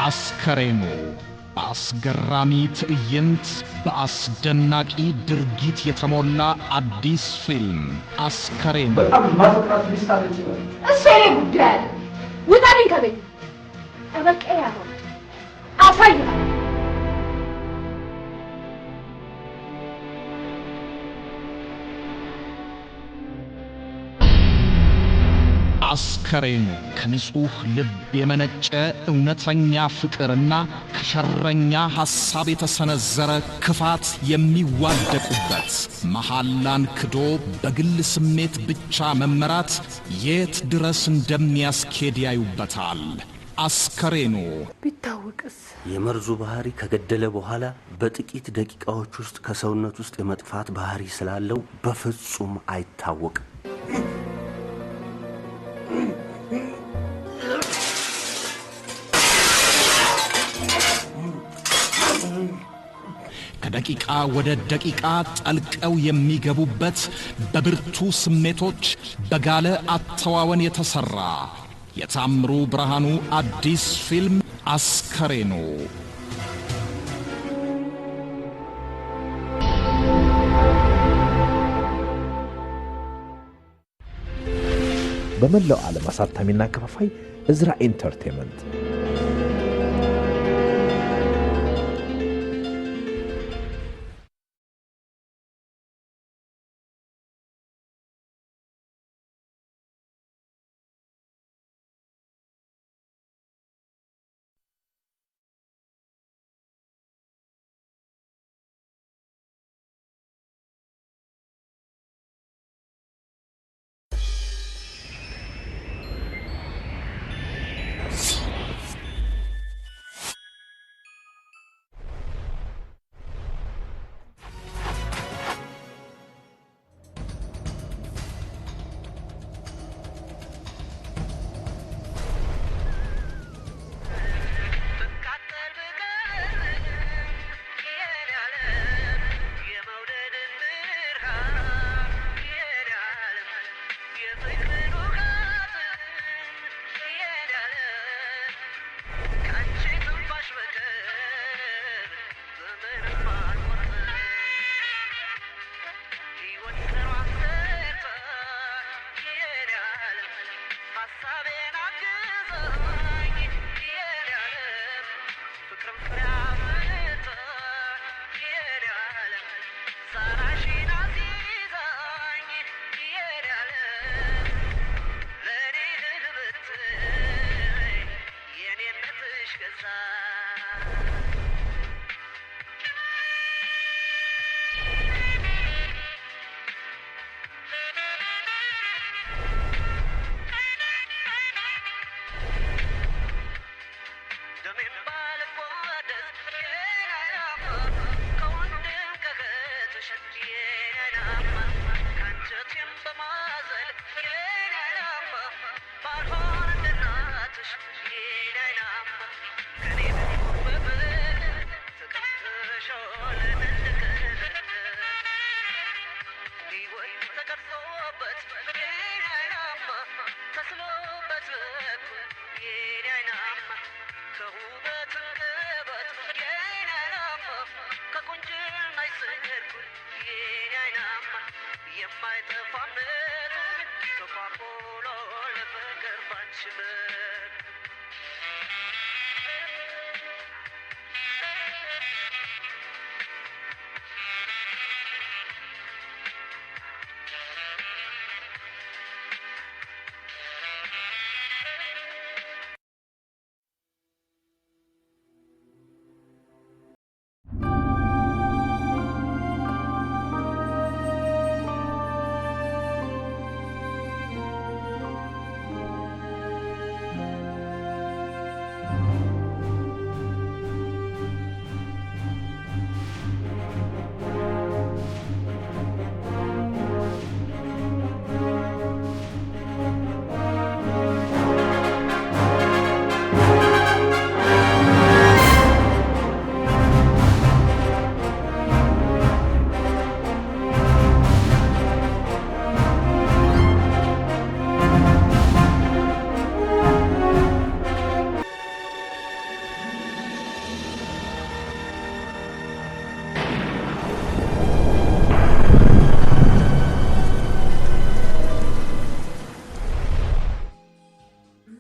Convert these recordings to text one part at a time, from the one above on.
አስከሬኑ በአስገራሚ ትዕይንት በአስደናቂ ድርጊት የተሞላ አዲስ ፊልም አስከሬኑ በጣም ማጥራት ሊስታለች ነው እሰይ ጉዳይ ውጣልኝ ከቤት አበቃ ያው አሳይ አስከሬኑ ከንጹህ ልብ የመነጨ እውነተኛ ፍቅርና ከሸረኛ ሐሳብ የተሰነዘረ ክፋት የሚዋደቁበት መሐላን ክዶ በግል ስሜት ብቻ መመራት የት ድረስ እንደሚያስኬድ ያዩበታል። አስከሬኑ ቢታወቅስ የመርዙ ባህሪ ከገደለ በኋላ በጥቂት ደቂቃዎች ውስጥ ከሰውነት ውስጥ የመጥፋት ባህሪ ስላለው በፍጹም አይታወቅም። ከደቂቃ ወደ ደቂቃ ጠልቀው የሚገቡበት በብርቱ ስሜቶች በጋለ አተዋወን የተሰራ የታምሩ ብርሃኑ አዲስ ፊልም አስከሬኑ በመላው ዓለም አሳታሚና ከፋፋይ እዝራ ኢንተርቴይንመንት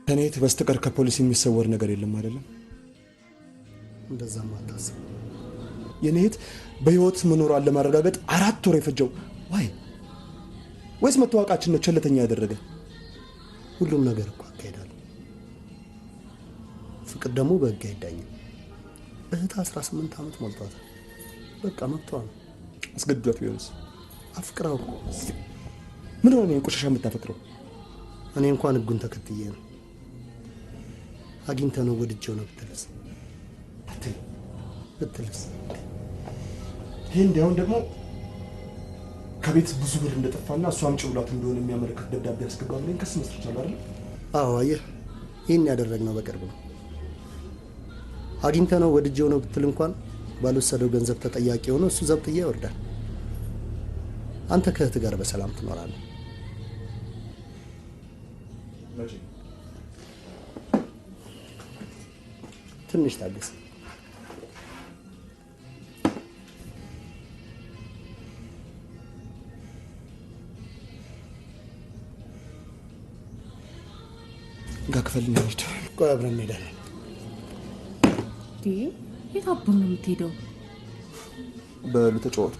ከኔት በስተቀር ከፖሊስ የሚሰወር ነገር የለም አይደለም? እንደዛም አታስብ። የኔት በህይወት መኖሯን ለማረጋገጥ 4 ወር የፈጀው ወይስ መተዋወቃችን ነው ቸልተኛ ያደረገ? ሁሉም ነገር እኮ አካሄዳለሁ። ፍቅር ደግሞ በህግ አይዳኝም። እህት 18 ዓመት ሞልቷታል። በቃ መብቷ ነው። አስገድዷት ቢሆንስ? አፍቅራው እኮ ምን ሆነ ነው ቆሻሻ የምታፈቅረው? እኔ እንኳን ህጉን ተከትዬ ነው። አግኝተ ነው ወድጄው ነው ብትልስ ይሄ እንዲያውን ደግሞ ከቤት ብዙ ብር እንደጠፋና እሷም ጭውላት እንደሆነ የሚያመለክት ደብዳቤ ያስገባ ብለን ከስ መስርቻለሁ አይደል? አዎ አየህ፣ ይህን ያደረግነው በቅርብ ነው። አግኝተ ነው ወድጄው ነው ብትል እንኳን ባልወሰደው ገንዘብ ተጠያቂ ሆኖ እሱ ዘብጥያ ይወርዳል። አንተ ከእህት ጋር በሰላም ትኖራለህ። ትንሽ ታገስ። ክፍል እንሂድ። ቆይ አብረን እንሄዳለን። የት አብረን ነው የምትሄደው? በሉ ተጫወቱ።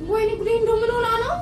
ወይኔ ጉዴ! እንደው ምን ሆና ነው?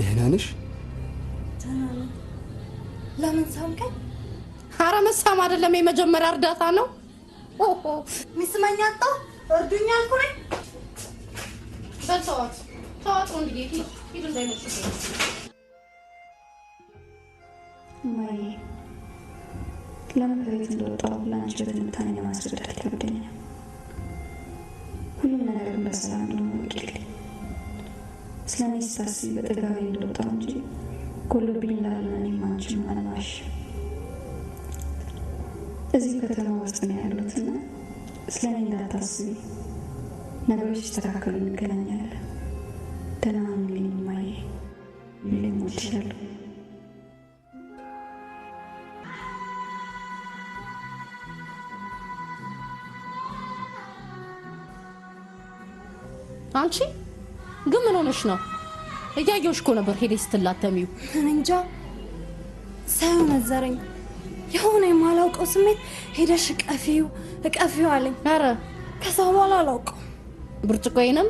ደህና ነሽ? ለምን ሳምከኝ? ኧረ መሳም አይደለም፣ የመጀመሪያ እርዳታ ነው። ሚስመኛ አጣሁ። እርዱኛ አልኩኝ። በል ተዋት ወንድዬ፣ ሂድ እንዳይመስልሽ። ማይ ለምን ከቤት እንደወጣሁ ለአንቺ በትንታኔ ማስረዳት ይከብደኛል። ሁሉም ነገር በሰላም እንደሆነ ስለኔ ስታስቢ በጥጋቤ እንደወጣሁ እንጂ ጎሎብኝ እንዳልሆነ እኔም አንቺም አልዋሽም። እዚህ ከተማ ውስጥ ነው ያለሁትና ስለኔ እንዳታስቢ፣ ነገሮች ሲስተካከሉ እንገናኛለን። ደህና ሁኚልኝ እማዬ፣ ሁሌም እወድሻለሁ። አንቺ ግን ምን ሆነሽ ነው? እያየሁሽ እኮ ነበር ሄደሽ ስትላተሚው። እኔ እንጃ ሳይሆን ነዘረኝ። የሆነ የማላውቀው ስሜት ሄደሽ እቀፊው አለኝ። ኧረ ከዛ በኋላ አላውቀው ብርጭቆዬንም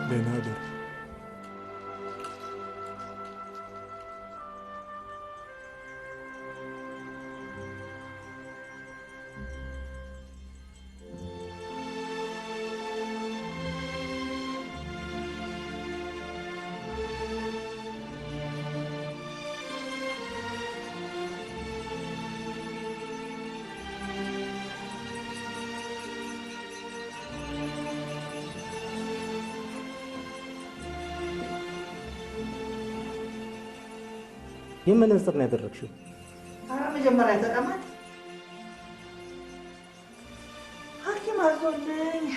ደህና እደር። የምን እንስር ነው ያደረግሽው? አረ መጀመሪያ ተቀመጥ። ሐኪም አዞልኝ።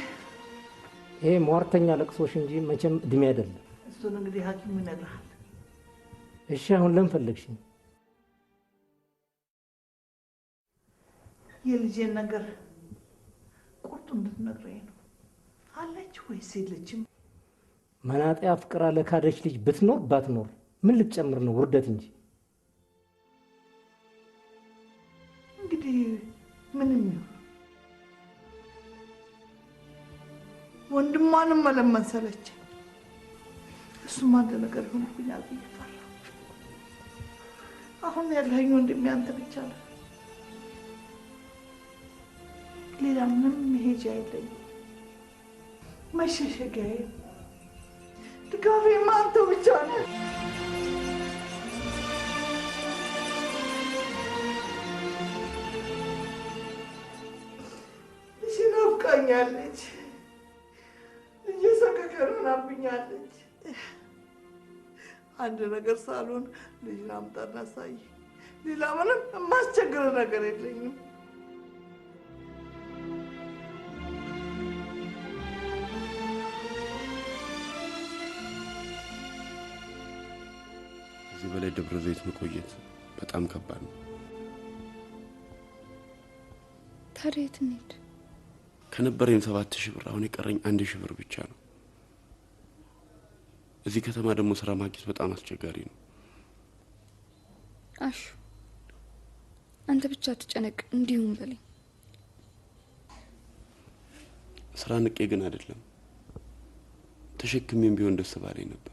ይሄ ሟርተኛ ለቅሶሽ እንጂ መቼም እድሜ አይደለም። እሱን እንግዲህ ሐኪሙ ይነግርሃል። እሺ አሁን ለምን ፈለግሽኝ? የልጄን ነገር ቁርጡ እንድትነግረኝ ነው። አለች ወይስ የለችም? መናጤ አፍቅራ ለካደች ልጅ ብትኖር ባትኖር ምን ልትጨምር ነው? ውርደት እንጂ። እንግዲህ ምንም ይሁን ወንድሟንም መለመን ሰለቸኝ። እሱም አንድ ነገር ይሆንብኛል ብዬ ፈራሁ። አሁን ያለኸኝ ወንድሜ አንተ ብቻ ነህ። ሌላ ምንም መሄጃ የለኝም። መሸሸጊያዬ ድጋፌማ አንተ ብቻ ነህ። ልጅ ናፍቃኛለች። ልጅ ሰቀቀን ሆናብኛለች። አንድ ነገር ሳልሆን ልጅን አምጣና ሳይ። ሌላ ምንም የማስቸግር ነገር የለኝም። እዚህ በላይ ደብረ ዘይት መቆየት በጣም ከባድ ነው። ታዲያ የት እንሂድ? ከነበረኝ 7000 ብር አሁን የቀረኝ 1000 ብር ብቻ ነው። እዚህ ከተማ ደግሞ ስራ ማግኘት በጣም አስቸጋሪ ነው። አሹ አንተ ብቻ ተጨነቅ፣ እንዲሁም በለኝ። ስራ ንቄ ግን አይደለም፣ ተሸክሜም ቢሆን ደስ ባለኝ ነበር።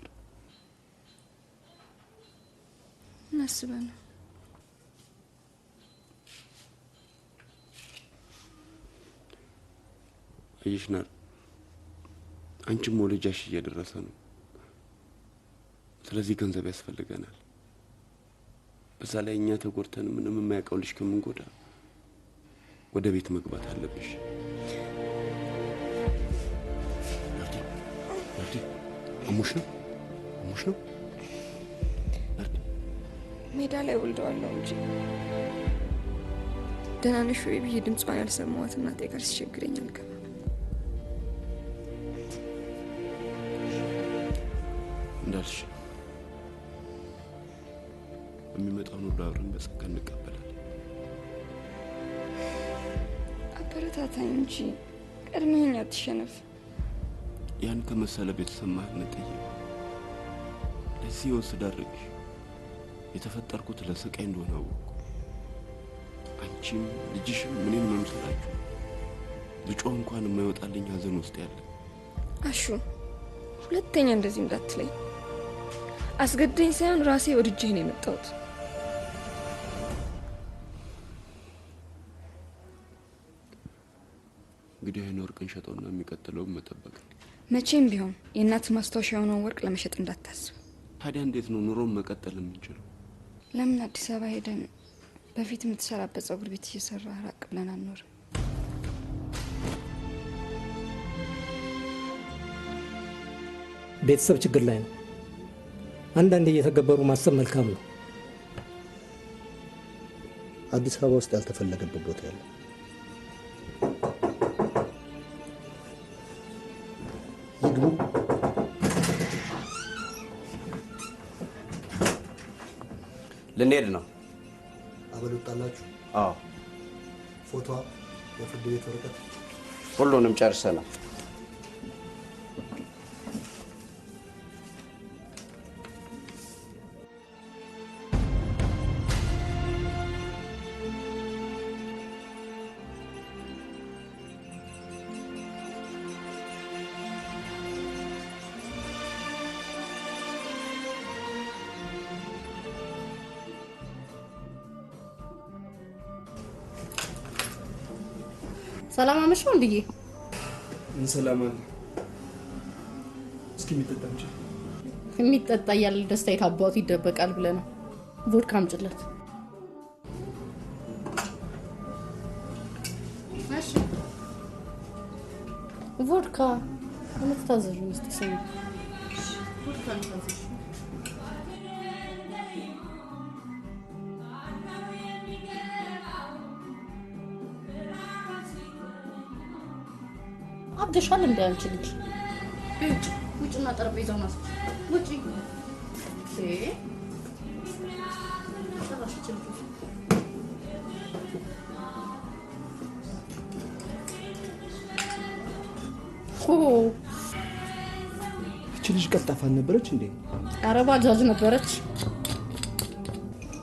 እናስበን። አይሽናር አንቺም ወልጃሽ እየደረሰ ነው። ስለዚህ ገንዘብ ያስፈልገናል። በዛ ላይ እኛ ተጎድተን ምንም የማያውቀው ልጅ ከምንጎዳ ወደ ቤት መግባት አለብሽ። ናርዲ አሞሽ ነው? ሜዳ ላይ ወልደዋለሁ እንጂ ደህና ነሽ ወይ ብዬ ድምጿን ያልሰማኋት እናቴ ጋር ሲቸግረኝ አልገባም። እንዳልሽ የሚመጣውን ሁሉ አብረን በጸጋ እንቀበላለን። አበረታታኝ እንጂ ቀድመኸኝ አትሸነፍ። ያን ከመሰለ ቤተሰብ ማህነት ጥዬ ለዚህ ወስዳርግሽ የተፈጠርኩት ለስቃይ እንደሆነ አወቅኩ። አንቺም ልጅሽም ምንም መምሰላችሁ ልጮህ እንኳን የማይወጣልኝ ሀዘን ውስጥ ያለ። አሹ ሁለተኛ እንደዚህ እንዳትለኝ። አስገድደኝ ሳይሆን ራሴ ወድጄህ ነው የመጣሁት። እንግዲህ አይን ወርቅን ሸጠውና የሚቀጥለውን መጠበቅ። መቼም ቢሆን የእናት ማስታወሻ የሆነውን ወርቅ ለመሸጥ እንዳታስብ። ታዲያ እንዴት ነው ኑሮን መቀጠል የምንችለው? ለምን አዲስ አበባ ሄደን በፊት የምትሰራበት ጸጉር ቤት እየሰራ ራቅ ብለን አንኖርም? ቤተሰብ ችግር ላይ ነው። አንዳንዴ እየተገበሩ ማሰብ መልካም ነው። አዲስ አበባ ውስጥ ያልተፈለገበት ቦታ ያለ ይግቡ። ልንሄድ ነው። አበል ወጣላችሁ? አዎ። ፎቶ፣ የፍርድ ቤት ወረቀት ሁሉንም ጨርሰናል። ሰላም አመሻው እንዴ? ሰላም አለ። እስኪ የሚጠጣ እንጂ የሚጠጣ ያለ ደስታ የታባቱ ይደበቃል ብለህ ነው። ቮድካ አምጪለት። እሺ ቮድካ እንታዘዥ እስቲ ሰው ቮድካ እንታዘዥ። አብደሻል እንደ አንቺ ልጅ እጭ ውጭና ጠረጴዛውን አስጭ ውጪ እቺ ልጅ ቀጣፋን ነበረች እንዴ? ኧረ ባጃጅ ነበረች።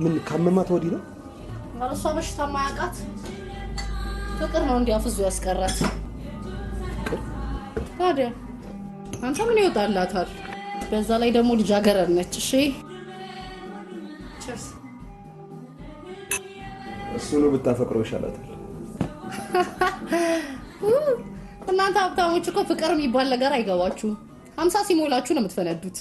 ምን ካመማት ወዲህ ነው? ማለሷ በሽታ ማያውቃት ፍቅር ነው እንዲያፍዙ ያስቀራት። ታዲያ አንተ ምን ይወጣላታል? በዛ ላይ ደግሞ ልጃገረድ ነች። እሺ ቸርስ። እሱ ነው ብታፈቅረው ይሻላታል። እናንተ ሀብታሞች እኮ ፍቅር የሚባል ነገር አይገባችሁም። 50 ሲሞላችሁ ነው የምትፈነዱት።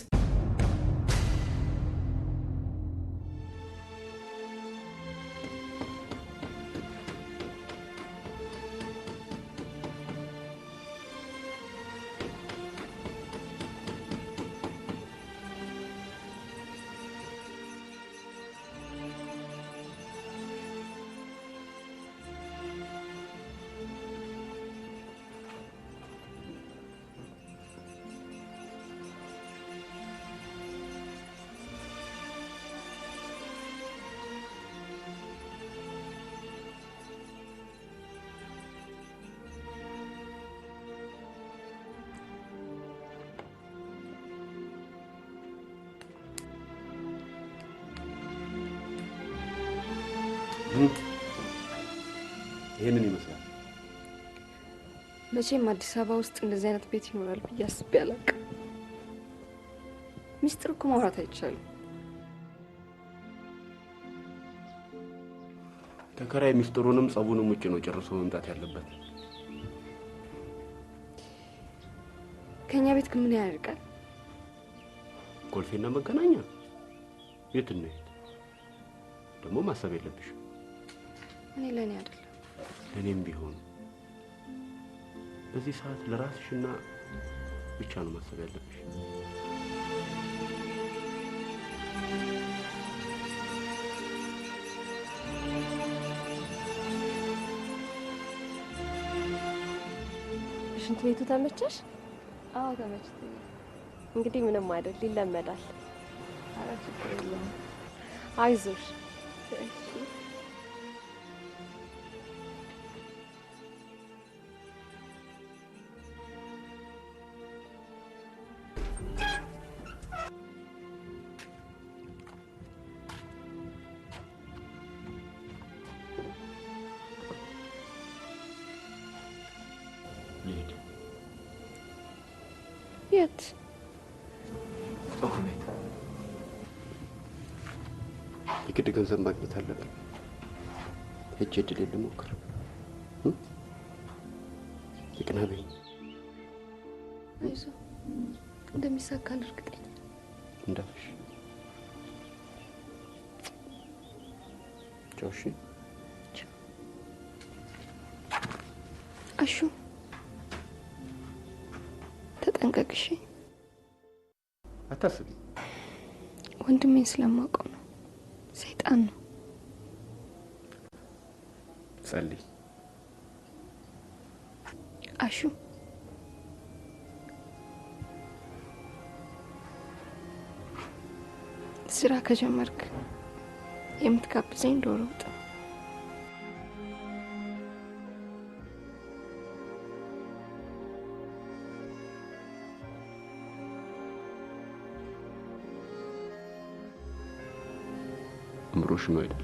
ይሄንን ይመስላል። መቼም አዲስ አበባ ውስጥ እንደዚህ አይነት ቤት ይኖራል ብዬ አስቤ አላውቅም። ሚስጥር እኮ ማውራት አይቻልም። ተከራይ ሚስጥሩንም ጸቡንም ውጭ ነው ጨርሶ መምጣት ያለበት። ከኛ ቤት ግን ምን ያርቃል? ኮልፌና መገናኛ የት ነው? ደግሞ ማሰብ የለብሽ። እኔ ለኔ አይደለም ለኔም ቢሆን በዚህ ሰዓት ለራስሽና ብቻ ነው ማሰብ ያለብሽ። ሽንት ቤቱ ተመቸሽ? አዎ ተመችቶኛል። እንግዲህ ምንም አይደል ይለመዳል። ኧረ ችግር የለውም። አይዞሽ። የት? የግድ ገንዘብ ማግኘት አለብን። እጅ እድል ልሞክር። ይቅናበኝ። አይዞህ እንደሚሳካል እርግጠኛ እንዳልሽ። ቻው። እሺ አሹ ተጠንቀቅሽ። አታስቢ። ወንድሜን ስለማውቀው ነው። ሰይጣን ነው። ጸልይ። አሹ ስራ ከጀመርክ የምትጋብዘኝ ዶሮ ወጥ አምሮሽ ነው አይደል?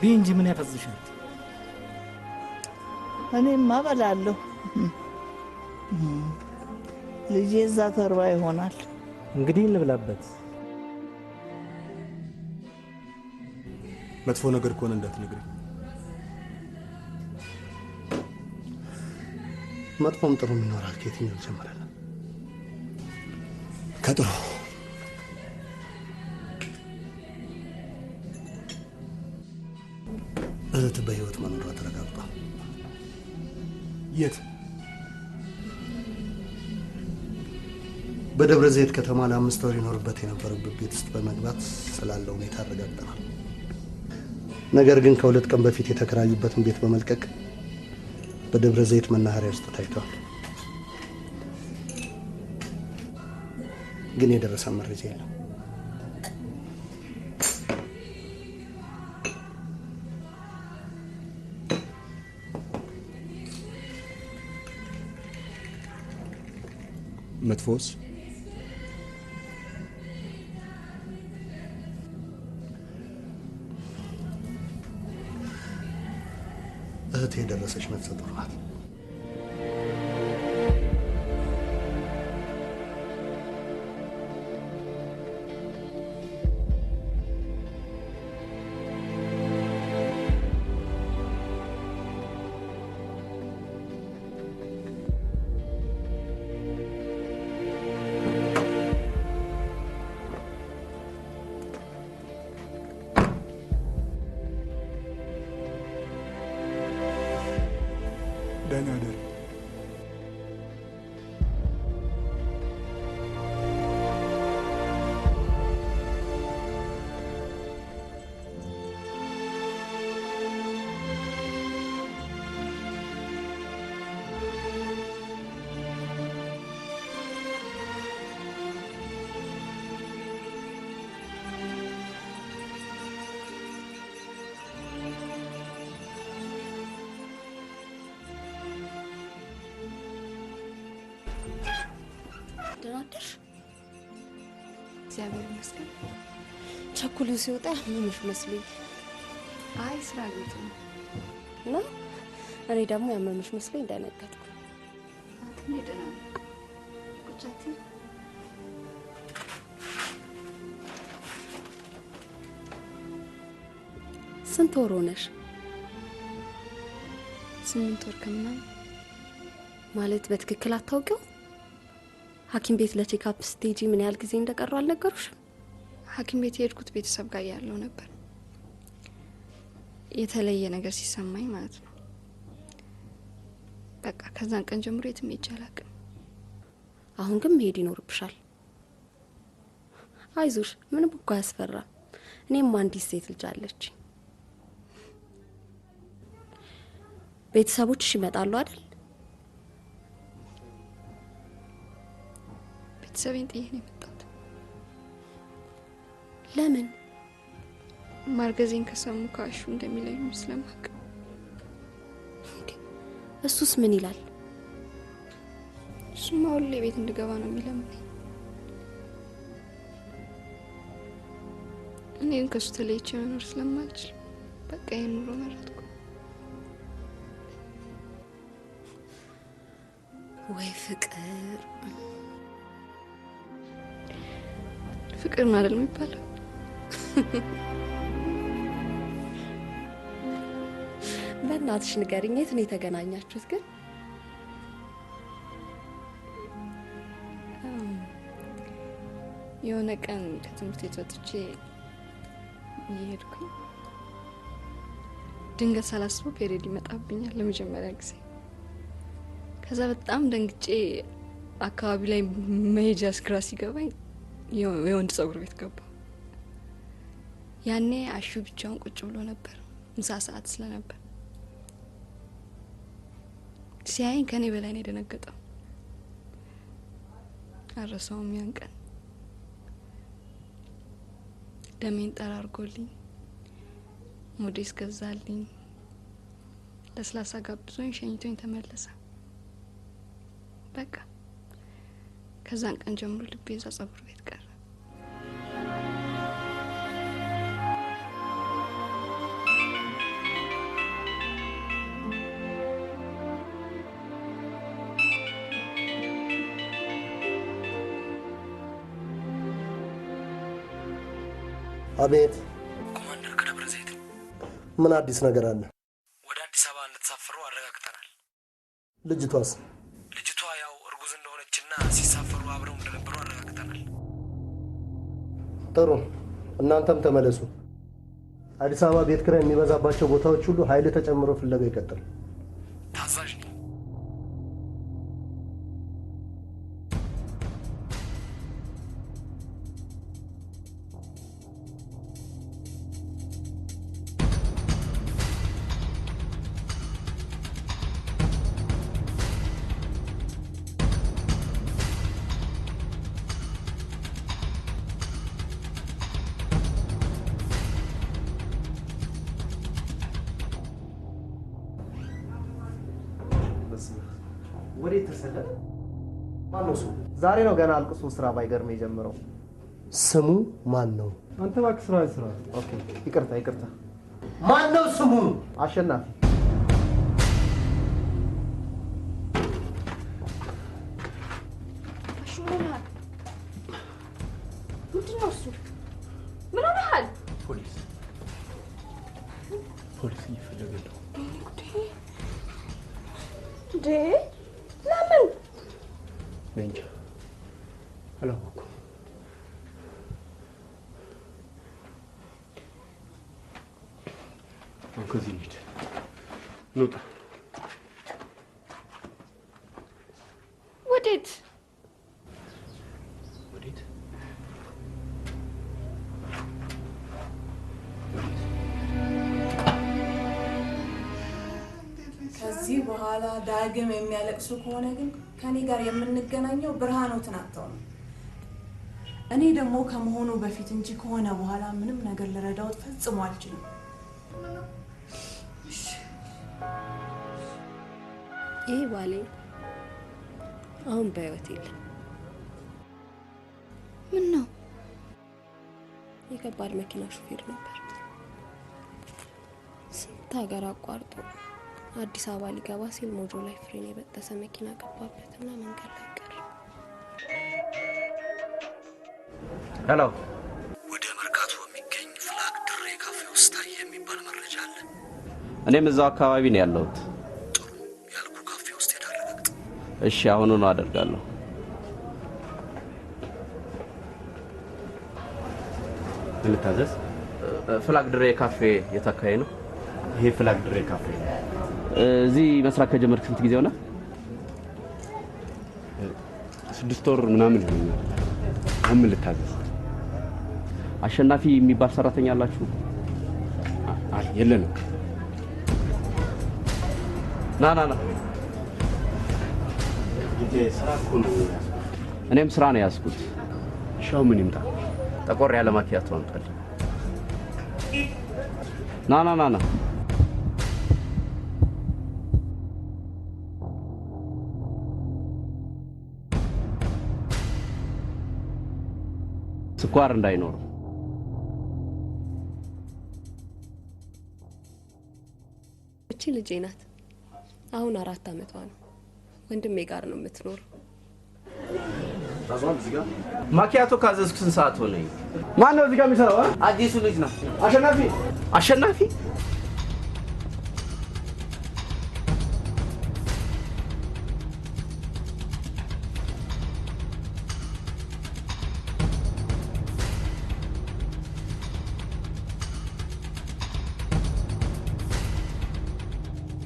ቢንጂ ምን ያፈዝሻል? እኔማ እበላለሁ። ልጄ እዛ ተርባ ይሆናል። እንግዲህ እንብላበት። መጥፎ ነገር ከሆነ እንዳትነግረኝ። መጥፎም ጥሩም ይኖራል። ከየትኛው ይጀምራል? ከጥሩ እህት በህይወት መኖሯ ተረጋግጧል። የት? በደብረ ዘይት ከተማ ለ5 ወር ይኖርበት የነበረበት ቤት ውስጥ በመግባት ስላለው ሁኔታ አረጋግጠናል። ነገር ግን ከ2 ቀን በፊት የተከራዩበትን ቤት በመልቀቅ በደብረ ዘይት መናኸሪያ ውስጥ ታይቷል። ግን የደረሰ መረጃ የለም። መጥፎስ? የደረሰች ነፍሰ ጡር ናት። ደህና ደር ደናደር እግዚአብሔር ይመስገን። ቸኩሎ ሲወጣ ምንሽ መስሎኝ። አይ ስራ ቤት ነው እና እኔ ደግሞ ያመመሽ መስሎኝ ደነገጥኩ። አትኔ ደና ቁጫቲ ስንት ወር ሆነሽ? 8 ወር ከምናምን። ማለት በትክክል አታውቂው? ሐኪም ቤት ለቼክአፕ ስቴጂ ምን ያህል ጊዜ እንደቀረው አልነገሩሽም? ሐኪም ቤት የሄድኩት ቤተሰብ ጋር ያለው ነበር። የተለየ ነገር ሲሰማኝ ማለት ነው። በቃ ከዛን ቀን ጀምሮ የትም ሄጄ አላውቅም። አሁን ግን መሄድ ይኖርብሻል። አይዞሽ፣ ምንም እኮ አያስፈራም። እኔም አንዲት ሴት ልጅ አለች። ቤተሰቦችሽ ይመጣሉ አይደል? ቤተሰቤን ጥዬ ነው የመጣሁት። ለምን? ማርገዜን ከሰሙ ካሹ እንደሚለኝ ስለማውቅ። እሱስ ምን ይላል? እሱማ ሁሌ ቤት እንድገባ ነው የሚለምነኝ። እኔ ግን ከሱ ተለይቼ መኖር ስለማልችል በቃ ይሄን ኑሮ መረጥኩ። ወይ ፍቅር! ፍቅር ነው አይደል የሚባለው? በእናትሽ ንገሪኝ፣ የት ነው የተገናኛችሁት ግን? የሆነ ቀን ከትምህርት ቤት ወጥቼ እየሄድኩኝ ድንገት ሳላስበው ፔሬድ ይመጣብኛል ለመጀመሪያ ጊዜ። ከዛ በጣም ደንግጬ አካባቢ ላይ መሄጃ ግራ ሲገባኝ የወንድ ጸጉር ቤት ገባ። ያኔ አሹ ብቻውን ቁጭ ብሎ ነበር፣ ምሳ ሰዓት ስለነበር። ሲያየኝ ከኔ በላይ ነው የደነገጠው። አረሳውም ያን ቀን። ደሜን ጠራርጎልኝ ሞዴስ ገዛልኝ፣ ለስላሳ ጋብዞኝ ሸኝቶኝ ተመለሰ። በቃ ከዛን ቀን ጀምሮ ልቤ እዛ ጸጉር ቤት ቀረ። አቤት። ኮማንደር ከደብረ ዘይት። ምን አዲስ ነገር አለ? ወደ አዲስ አበባ እንደተሳፈሩ አረጋግጠናል። ልጅቷስ? ልጅቷ ያው እርጉዝ እንደሆነችና ሲሳፈሩ አብረው እንደነበሩ አረጋግጠናል። ጥሩ፣ እናንተም ተመለሱ። አዲስ አበባ ቤት ኪራይ የሚበዛባቸው ቦታዎች ሁሉ ኃይል ተጨምሮ ፍለጋ ይቀጥል። ታዛዥ ነኝ። ወዴት ተሰለፈ? ማነው ስሙ? ዛሬ ነው ገና አልቅሶ ስራ ባይገርም የጀመረው። ስሙ ማን ነው? አንተ እባክህ ስራ ስራ። ኦኬ፣ ይቅርታ። ማን ነው ስሙ? አሸናፊ። ምንድነው እሱ? ምን ሆነሃል? ፖሊስ እየፈለገ ነው። እንዴ ለምን? እንጃ አላወኩም። ከዚህ እንሂድ። እንውጣ። ወዴት? ከዚህ በኋላ ዳግም የሚያለቅሱ ከሆነ ግን ከኔ ጋር የምንገናኘው ብርሃኖትን አጥተው ነው። እኔ ደግሞ ከመሆኑ በፊት እንጂ ከሆነ በኋላ ምንም ነገር ልረዳውት ፈጽሞ አልችልም። ይሄ ባሌ አሁን በህይወት የለም። ምን ነው? የከባድ መኪና ሹፌር ነበር። ስንት ሀገር አቋርጦ አዲስ አበባ ሊገባ ሲል ሞጆ ላይ ፍሬን የበጠሰ መኪና ገባበትና መንገድ ላይ ቀረ። ሄሎ፣ ወደ መርካቶ የሚገኝ ፍላግ ድሬ ካፌ ውስጥ ታየ የሚባል መረጃ አለ። እኔም እዛው አካባቢ ነው ያለሁት። ጥሩ፣ ያልኩ ካፌ ውስጥ ሄዳ አረጋግጥ። እሺ፣ አሁኑኑ አደርጋለሁ። ልታዘዝ? ፍላግ ድሬ ካፌ የት አካባቢ ነው? ይሄ ፍላግ ድሬ ካፌ ነው። እዚህ መስራት ከጀመርክ ስንት ጊዜ ሆነ? 6 ወር ምናምን ይሆናል። አሁን ምን ልታዘዝ? አሸናፊ የሚባል ሰራተኛ አላችሁ? አይ የለንም። ና ስራ እኮ ነው። እኔም ስራ ነው ያዝኩት። ሻው ምን ይምጣ? ጠቆር ያለ ማኪያቶ አምጣልኝ። ና ስኳር እንዳይኖረው። እቺ ልጄ ናት። አሁን 4 አመቷ ነው። ወንድሜ ጋር ነው የምትኖረው። ማኪያቶ ካዘዝኩ ስንት ሰዓት ሆነኝ? ማን ነው እዚህ ጋር የሚሰራው? አዲሱ ልጅ ነው። አሸናፊ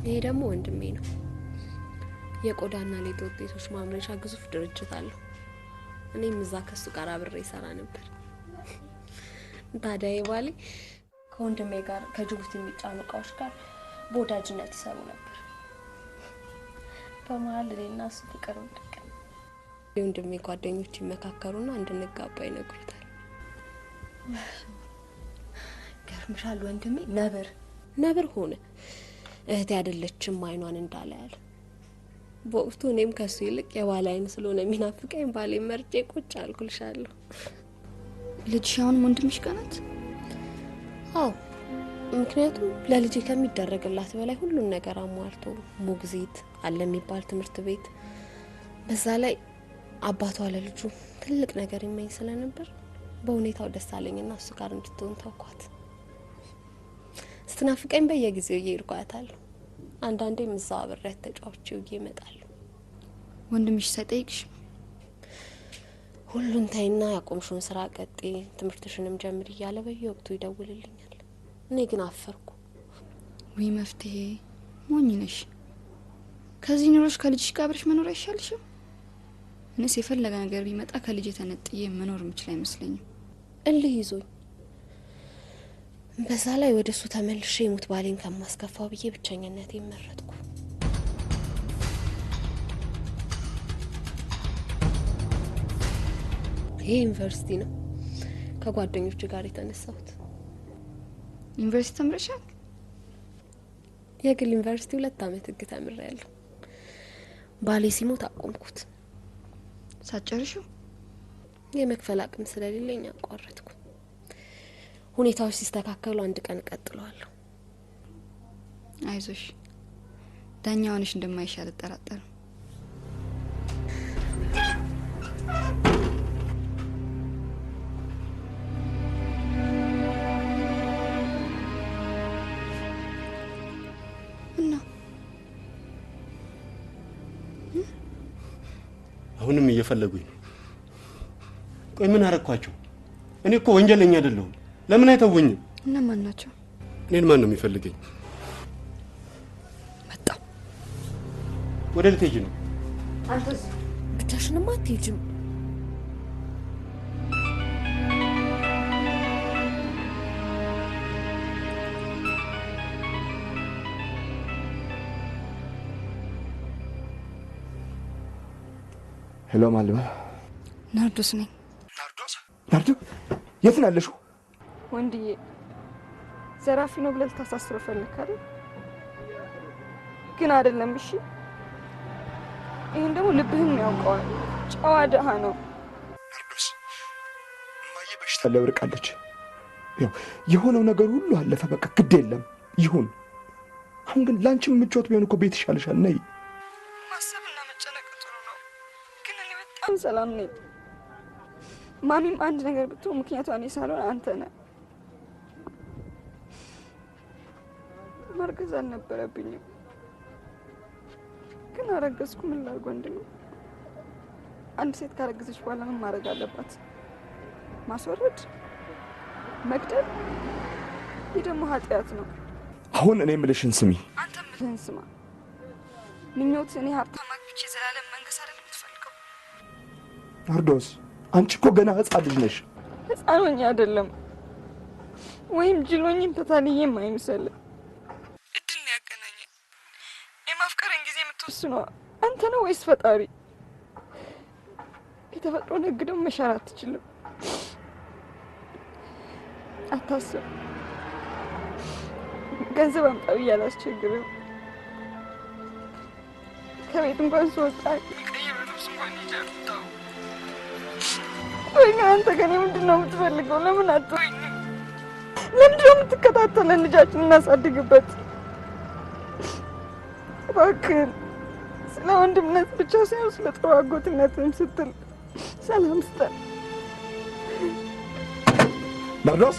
ይሄ ደግሞ ወንድሜ ነው። የቆዳና ሌጦ ውጤቶች ማምረቻ ግዙፍ ድርጅት አለው። እኔም እዛ ከሱ ጋር አብሬ ይሰራ ነበር። ታዲያ ይባሌ ከወንድሜ ጋር ከጅቡቲ የሚጫኑ እቃዎች ጋር በወዳጅነት ይሰሩ ነበር። በመሀል እኔና እሱ ፍቅር ወደቀ። የወንድሜ ጓደኞች ይመካከሩና እንድንጋባ ይነግሩታል። ገርምሻል ወንድሜ ነብር ሆነ። እህቴ አይደለችም አይኗን እንዳለ ያለ። በወቅቱ እኔም ከሱ ይልቅ የባለ አይን ስለሆነ የሚናፍቀኝ ባሌ መርጬ ቁጭ አልኩልሻለሁ። ልጅሽ አሁን ወንድምሽ ጋር ናት? አዎ፣ ምክንያቱም ለልጄ ከሚደረግላት በላይ ሁሉን ነገር አሟልቶ ሞግዚት አለ የሚባል ትምህርት ቤት፣ በዛ ላይ አባቷ ለልጁ ትልቅ ነገር ይመኝ ስለነበር በሁኔታው ደስ አለኝና እሱ ጋር እንድትሆን ተውኳት። ስትናፍቀኝ በየጊዜው እየሄድኩ አያታለሁ። አንዳንዴም እዛው አብሬያት ተጫውቼው እመጣለሁ። ወንድምሽ ሳይጠይቅሽ ሁሉን ታይና ያቆምሽውን ስራ ቀጤ ትምህርትሽንም ጀምር እያለ በየወቅቱ ይደውልልኛል። እኔ ግን አፈርኩ። ወይ መፍትሄ ሞኝ ነሽ። ከዚህ ኑሮሽ ከልጅሽ ጋር አብረሽ መኖር አይሻልሽም? እኔስ የፈለገ ነገር ቢመጣ ከልጅ ተነጥዬ መኖር የምችል አይመስለኝም። እልህ ይዞኝ በዛ ላይ ወደሱ ተመልሼ ሙት ባሌን ከማስከፋው ብዬ ብቸኝነት ይመረጥኩ። ይሄ ዩኒቨርሲቲ ነው ከጓደኞች ጋር የተነሳሁት። ዩኒቨርሲቲ ተምረሻል? የግል ዩኒቨርሲቲ 2 አመት ህግ ተምሬያለሁ። ባሌ ሲሞት አቆምኩት። ሳጨርሽው? የመክፈል አቅም ስለሌለኝ አቋረጥኩ። ሁኔታዎች ሲስተካከሉ አንድ ቀን እቀጥለዋለሁ። አይዞሽ፣ ዳኛውንሽ እንደማይሻል አልጠራጠርም። አሁንም እየፈለጉኝ ነው። ቆይ ምን አረኳቸው? እኔ እኮ ወንጀለኛ አይደለሁም። ለምን አይተውኝም? እነማን ናቸው? እኔን ማን ነው የሚፈልገኝ? መጣ። ወደ ልትሄጂ ነው? አንተስ ብቻሽንማ አትሄጂም። ሄሎ ማለማ ናርዶስ ነኝ። ናርዶ የት ነው ያለሽው? ወንድዬ ዘራፊ ነው ብለህ ልታሳስረው ፈልግ አይደል? ግን አይደለም። እሺ ይሄን ደግሞ ልብህም ያውቀዋል። ጨዋ ደሃ ነው። ናርዶስ እማዬ በሽታ ላይ ወድቃለች። ያው የሆነው ነገር ሁሉ አለፈ። በቃ ግድ የለም ይሁን። አሁን ግን ላንቺም ምቾት ቢሆን እኮ ቤት ይሻልሻል። ነይ። ማሰብና መጨነቅ ጥሩ ነው፣ ግን እኔ በጣም ሰላም ነኝ። ማሚም አንድ ነገር ብትሆን ምክንያቷ እኔ ሳልሆን አንተ ነህ። ማርገዝ አልነበረብኝም፣ ግን አረገዝኩ። ምን ላድርግ ወንድሜ? አንድ ሴት ካረገዘች በኋላ ምን ማድረግ አለባት? ማስወረድ? መግደል? ይህ ደግሞ ኃጢአት ነው። አሁን እኔ የምልሽን ስሚ። አንተ ምልህን ስማ። ምኞት እኔ ሀብታም አግብቼ ዘላለም መንገስ አይደል የምትፈልገው? ናርዶስ አንቺ እኮ ገና ህፃን ልጅ ነሽ። ህፃን ሆኜ አይደለም ወይም ጅል ሆኜም ተታልዬም አይምሰልም። እድል ነው ያገናኘን። የማፍቀርን ጊዜ የምትወስነው አንተ ነው ወይስ ፈጣሪ? የተፈጥሮን ህግ ደግሞ መሻር አትችልም። አታስብ። ገንዘብ አምጣ ብዬ አላስቸግርም። ከቤት እንኳን ስወጣ ቀይር ልብስ እንኳን ይዤ አልወጣም። ወይ ግን አንተ ከእኔ ምንድን ነው የምትፈልገው? ለምን አትወኝም? ለምንድን ነው የምትከታተለን? ልጃችን እናሳድግበት። እባክህን ስለ ወንድምነት ብቻ ሳይሆን ስለ ጥሩ አጎትነትም ስትል ሰላም ስጠን። ናርዶስ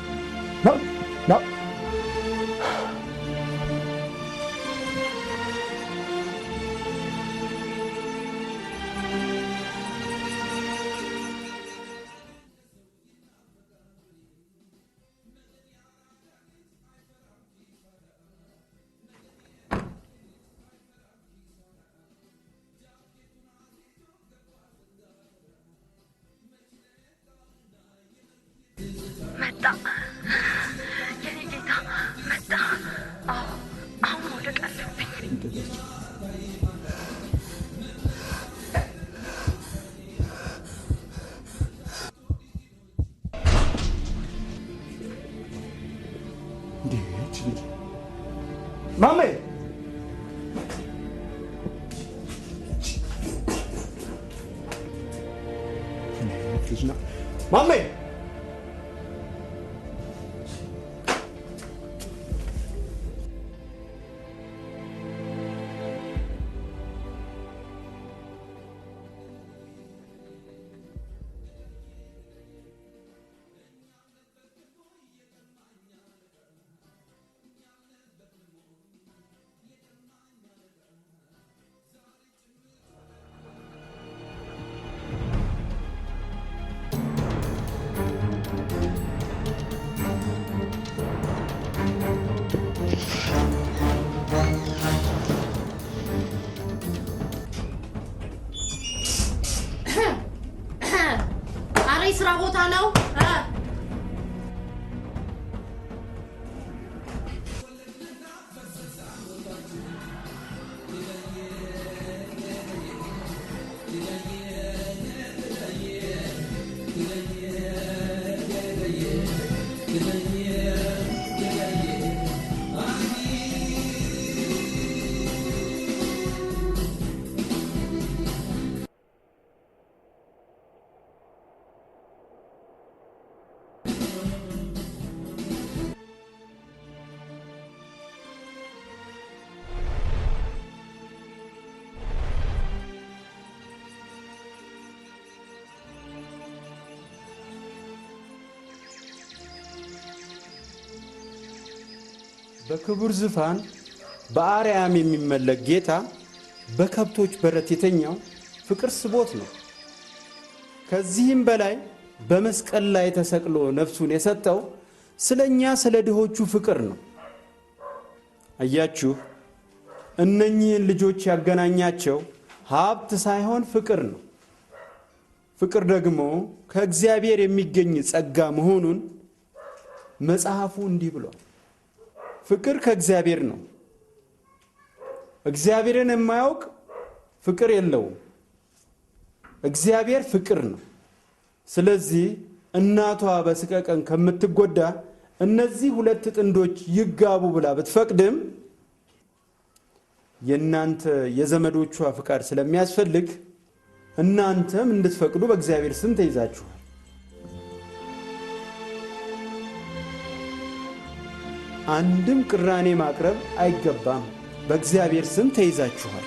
መጣ። የኔ ጌታ መጣ። አዎ አሁን መውደቅ አለብኝ። ማሜ ማሜ ስራ ቦታ ነው። በክቡር ዙፋን በአርያም የሚመለክ ጌታ በከብቶች በረት የተኛው ፍቅር ስቦት ነው። ከዚህም በላይ በመስቀል ላይ ተሰቅሎ ነፍሱን የሰጠው ስለኛ ስለ ድሆቹ ፍቅር ነው። አያችሁ፣ እነኚህን ልጆች ያገናኛቸው ሀብት ሳይሆን ፍቅር ነው። ፍቅር ደግሞ ከእግዚአብሔር የሚገኝ ጸጋ መሆኑን መጽሐፉ እንዲህ ብሏል። ፍቅር ከእግዚአብሔር ነው። እግዚአብሔርን የማያውቅ ፍቅር የለውም። እግዚአብሔር ፍቅር ነው። ስለዚህ እናቷ በስቀቀን ከምትጎዳ እነዚህ ሁለት ጥንዶች ይጋቡ ብላ ብትፈቅድም የእናንተ የዘመዶቿ ፍቃድ ስለሚያስፈልግ እናንተም እንድትፈቅዱ በእግዚአብሔር ስም ተይዛችኋል። አንድም ቅራኔ ማቅረብ አይገባም። በእግዚአብሔር ስም ተይዛችኋል።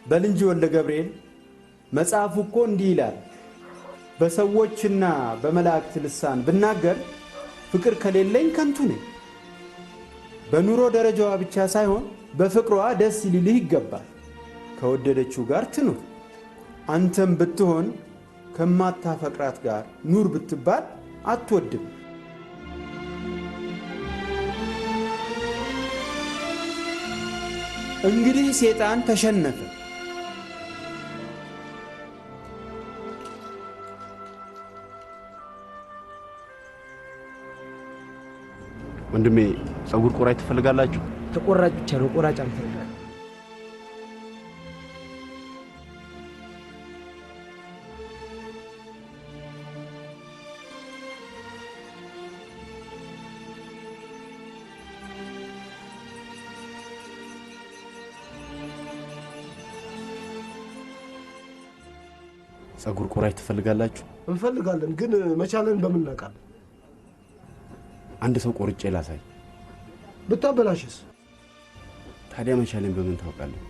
በልንጂ ወልደ ገብርኤል መጽሐፉ እኮ እንዲህ ይላል፣ በሰዎችና በመላእክት ልሳን ብናገር ፍቅር ከሌለኝ ከንቱ ነኝ። በኑሮ ደረጃዋ ብቻ ሳይሆን በፍቅሯ ደስ ሊልህ ይገባል። ከወደደችው ጋር ትኑር። አንተም ብትሆን ከማታፈቅራት ጋር ኑር ብትባል አትወድም። እንግዲህ ሰይጣን ተሸነፈ። ወንድሜ ጸጉር ቆራጭ ትፈልጋላችሁ? ተቆራጭ ብቻ ነው፣ ቆራጭ አንፈልግም። ጸጉር ቆራጭ ትፈልጋላችሁ? እንፈልጋለን፣ ግን መቻለን በምን እናውቃለን? አንድ ሰው ቆርጬ ላሳይ። ብታበላሽስ? ታዲያ መቻለን በምን ታውቃለህ?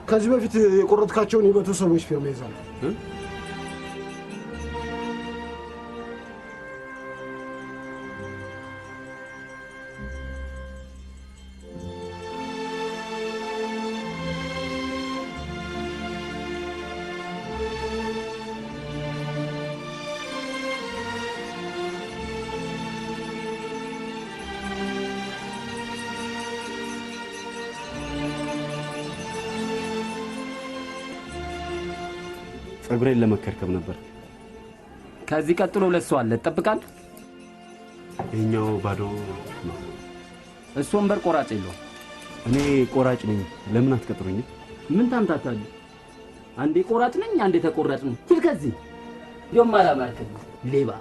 ከዚህ በፊት የቆረጥካቸውን የመቶ ሰዎች ፊርማ ይዛል። ጸጉሬን ለመከርከም ነበር። ከዚህ ቀጥሎ ሁለት ሰው አለ፣ ትጠብቃለህ? ይኸኛው ባዶ ነው። እሱ ወንበር ቆራጭ የለውም። እኔ ቆራጭ ነኝ። ለምን አትቀጥሩኝም? ምን ታምታታለህ? አንዴ ቆራጭ ነኝ፣ አንዴ ተቆራጭ ነኝ። ሂድ ከዚህ። ዮም አላማርከኝ ሌባ።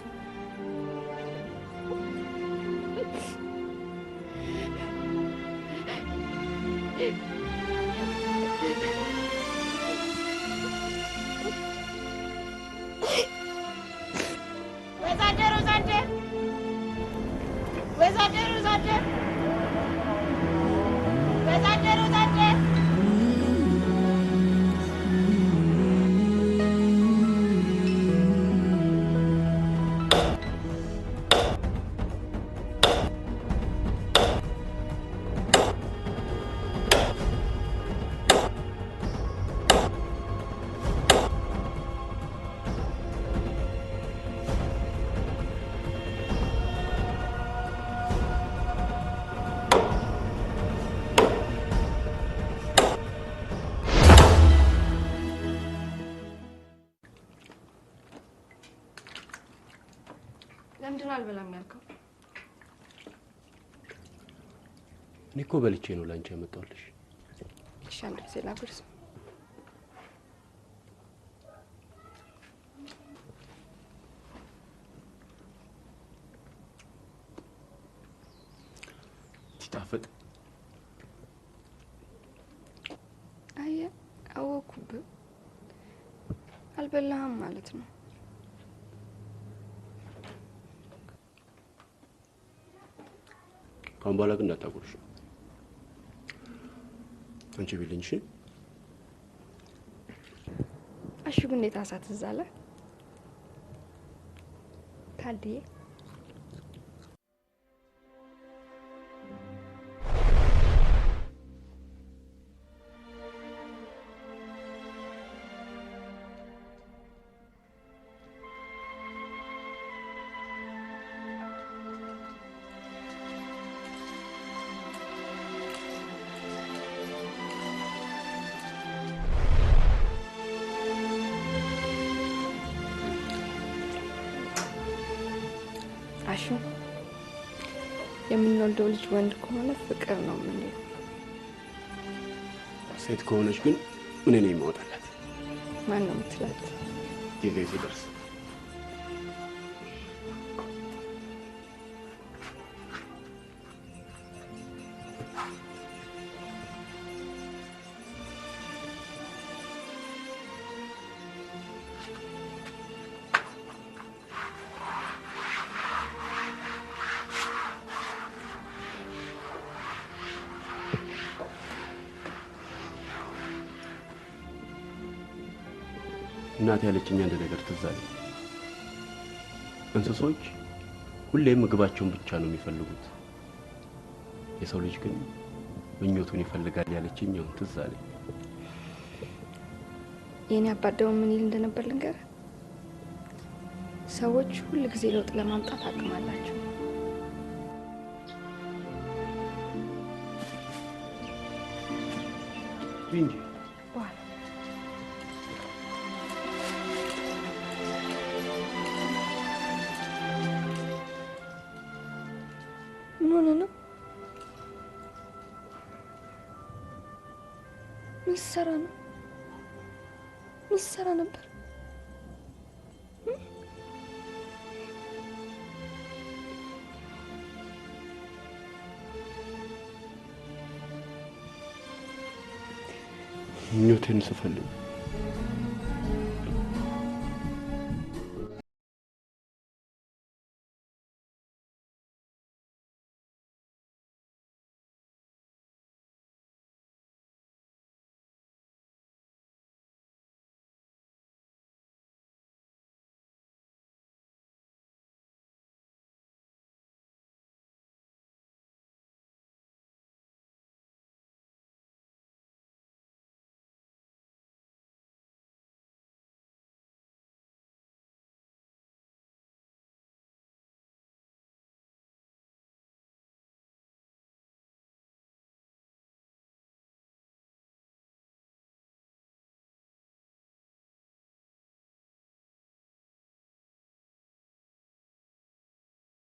ለምንድን ነው አልበላም ያልከው? እኔ እኮ በልቼ ነው ላንቺ ያመጣሁልሽ። እሺ፣ አንድ ጊዜ ላጉርስ። ሲጣፍጥ አየህ፣ አወኩብህ። አልበላህም ማለት ነው። ካሁን በኋላ ግን እንዳታጎርሽ። አንቺ ቢልኝ እሺ? እሺ፣ ግን እንዴት አሳ ትዝ አለ? ታዴ አሹ የምንወልደው ልጅ ወንድ ከሆነ ፍቅር ነው የምንለው። ሴት ከሆነች ግን ምን ነው የማወጣላት? ማን ነው የምትላት? ጊዜ ሲደርስ እናቴ ያለችኝ አንድ ነገር ትዝ አለኝ። እንስሶች ሁሌም ምግባቸውን ብቻ ነው የሚፈልጉት፣ የሰው ልጅ ግን ምኞቱን ይፈልጋል ያለችኝ አሁን ትዝ አለኝ። የኔ አባት ደግሞ ምን ይል እንደነበር ልንገር። ሰዎች ሁሉ ጊዜ ለውጥ ለማምጣት አቅም አላቸው። እንጂ ምን ነው? ምን ሰራ ነው? ምን ሰራ ነበር? ምኞቴን ስፈልግ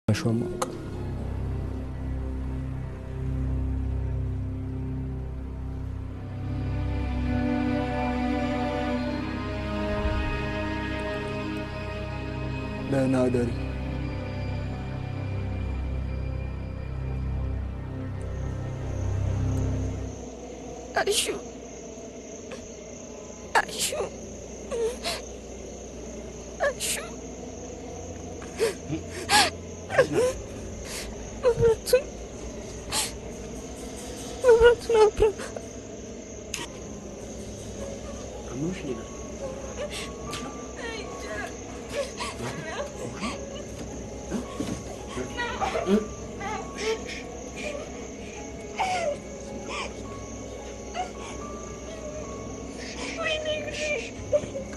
አሽማቅ ለናደሪ አሹ አሹ አሹ መብራቱን አብራ አሞሽ ነው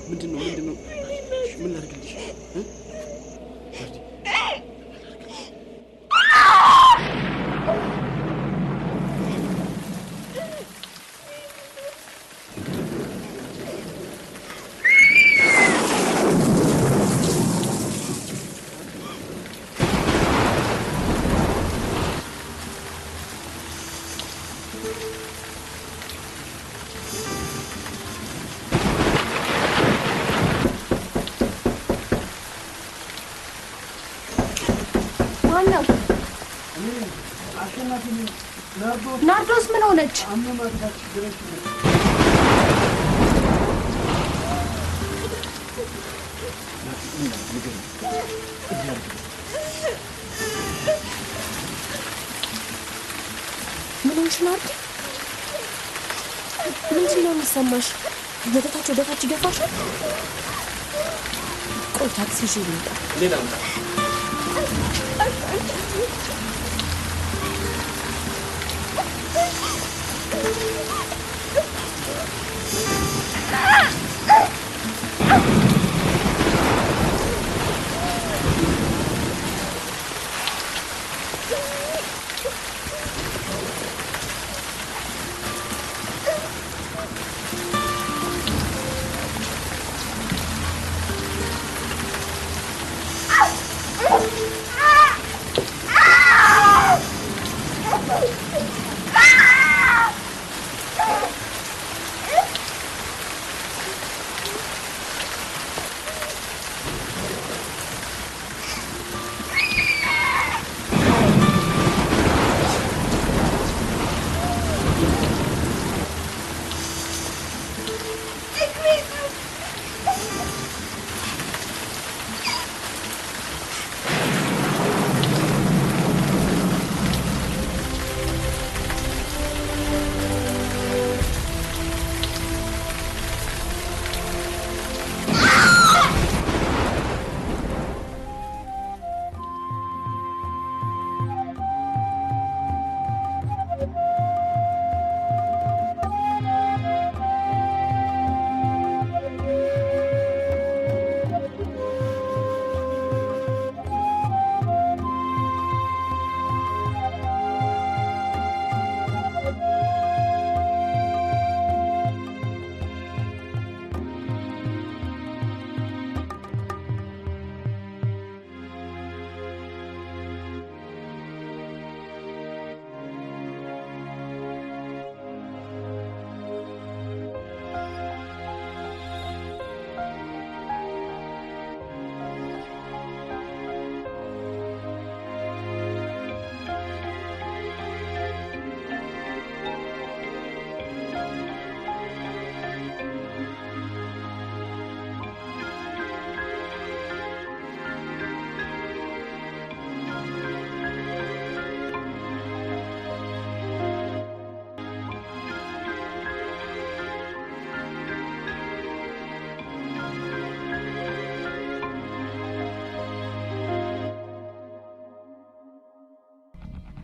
ምንድነው ምን ላድርግልሽ? ናርዶስ ምን ሆነች? ምን ሆነሽ ናርዲ? ምንድን ነው የሚሰማሽ? ወደታች ወደታች ይገፋሻል? ቆይ ታክሲ ይዤ ልምጣ። ሌላ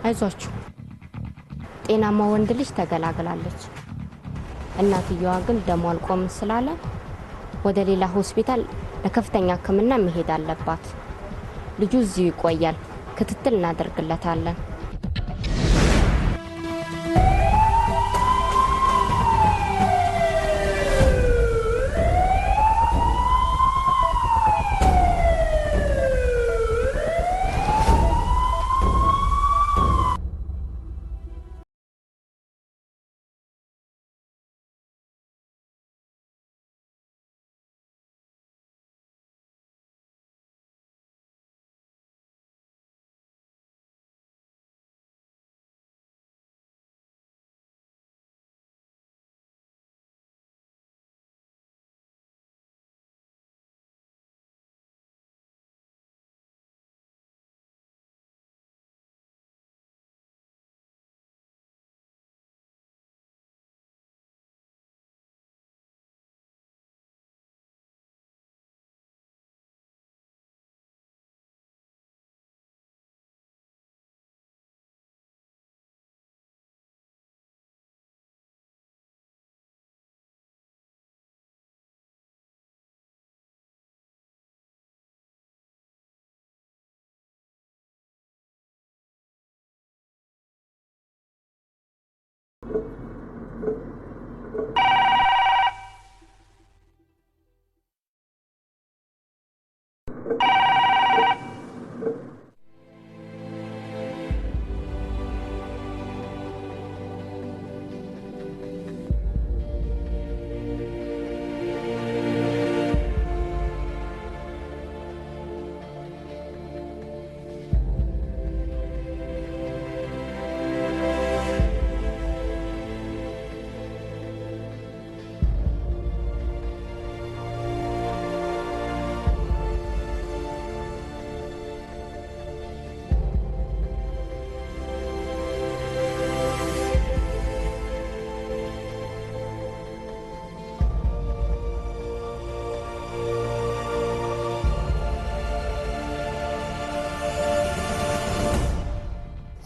አይዟችሁ ጤናማ ወንድ ልጅ ተገላግላለች። እናትየዋ ግን ደሟ አልቆም ስላለ ወደ ሌላ ሆስፒታል ለከፍተኛ ሕክምና መሄድ አለባት። ልጁ እዚሁ ይቆያል፣ ክትትል እናደርግለታለን።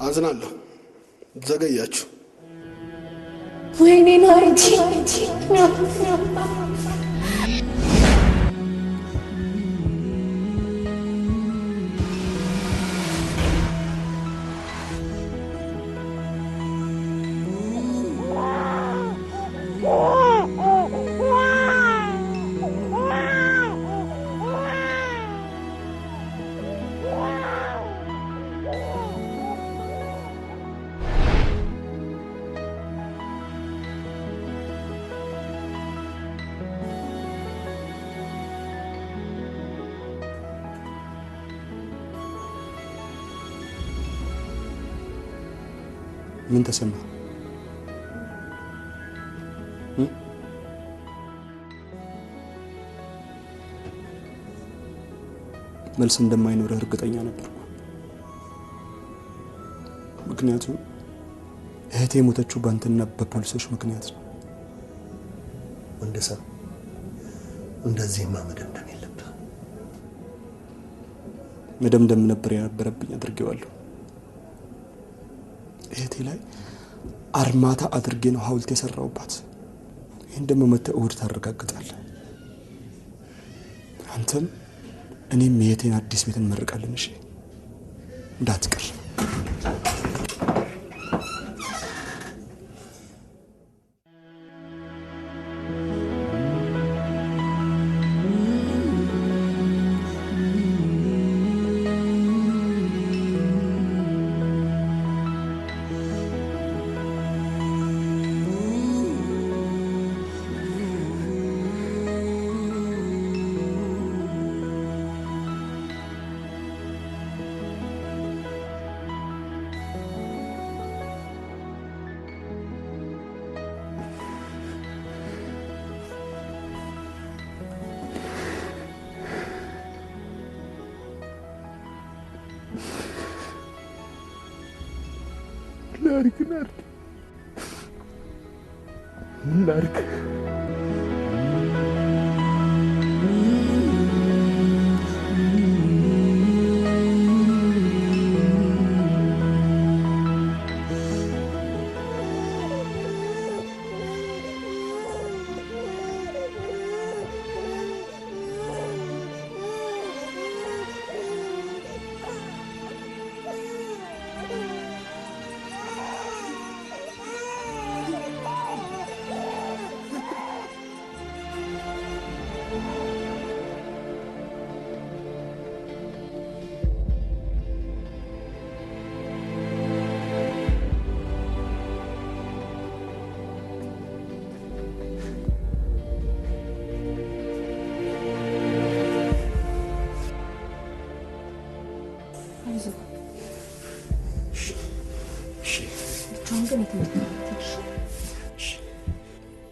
አዝናለሁ። ዘገያችሁ። ወይኔ ናርዲ ምን ተሰማ? መልስ እንደማይኖርህ እርግጠኛ ነበርኩ። ምክንያቱም እህቴ የሞተችው ባንተና በፖሊሶች ምክንያት ነው። ወንደሰን እንደዚህማ መደምደም የለብህ። መደምደም ነበር የነበረብኝ፣ አድርጌዋለሁ። እህቴ ላይ አርማታ አድርጌ ነው ሐውልት የሰራውባት። ይህን ደግሞ መተህ እሑድ ታረጋግጣለህ። አንተም እኔም የእህቴን አዲስ ቤት እንመርቃለን። እሺ እንዳትቀር። ላድርግ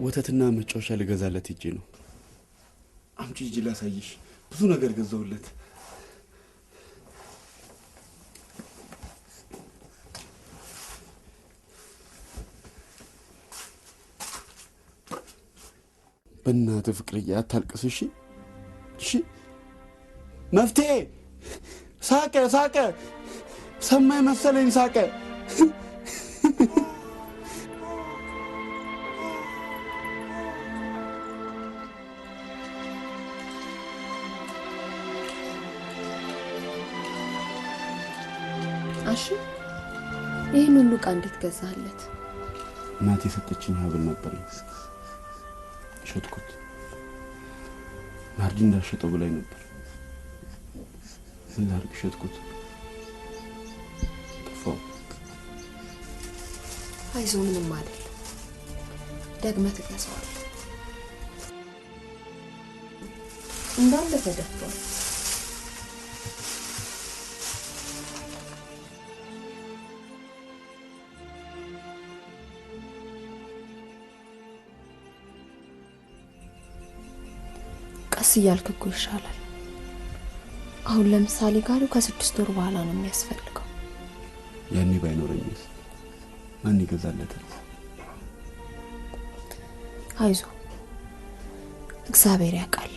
ወተትና መጫወቻ ልገዛለት ሂጄ ነው። አምጪ ሂጂ ላሳይሽ። ብዙ ነገር ገዛውለት። በእናትህ ፍቅርዬ አታልቅስ እሺ? እሺ መፍትሄ ሳቀ ሳቀ ሰማይ መሰለኝ ሳቀ። አሽ ይህን ሁሉ ዕቃ እንዴት ገዛለት? እናቴ የሰጠችኝ ሀብል ነበር፣ ሸጥኩት። ናርዲ እንዳልሸጠው ብላኝ ነበር። ምን ላድርግ? ሸጥኩት። ጠፋው። አይዞህ፣ ምንም አይደል። ደግመህ ትገዛዋለህ። እንዳለ ተደፍቷል። ቀስ እያልክ እኮ ይሻላል። አሁን ለምሳሌ ጋሪው ከ6 ወር በኋላ ነው የሚያስፈልገው። ያኔ ባይኖረኝስ ማን ይገዛለታል? አይዞህ፣ እግዚአብሔር ያውቃል።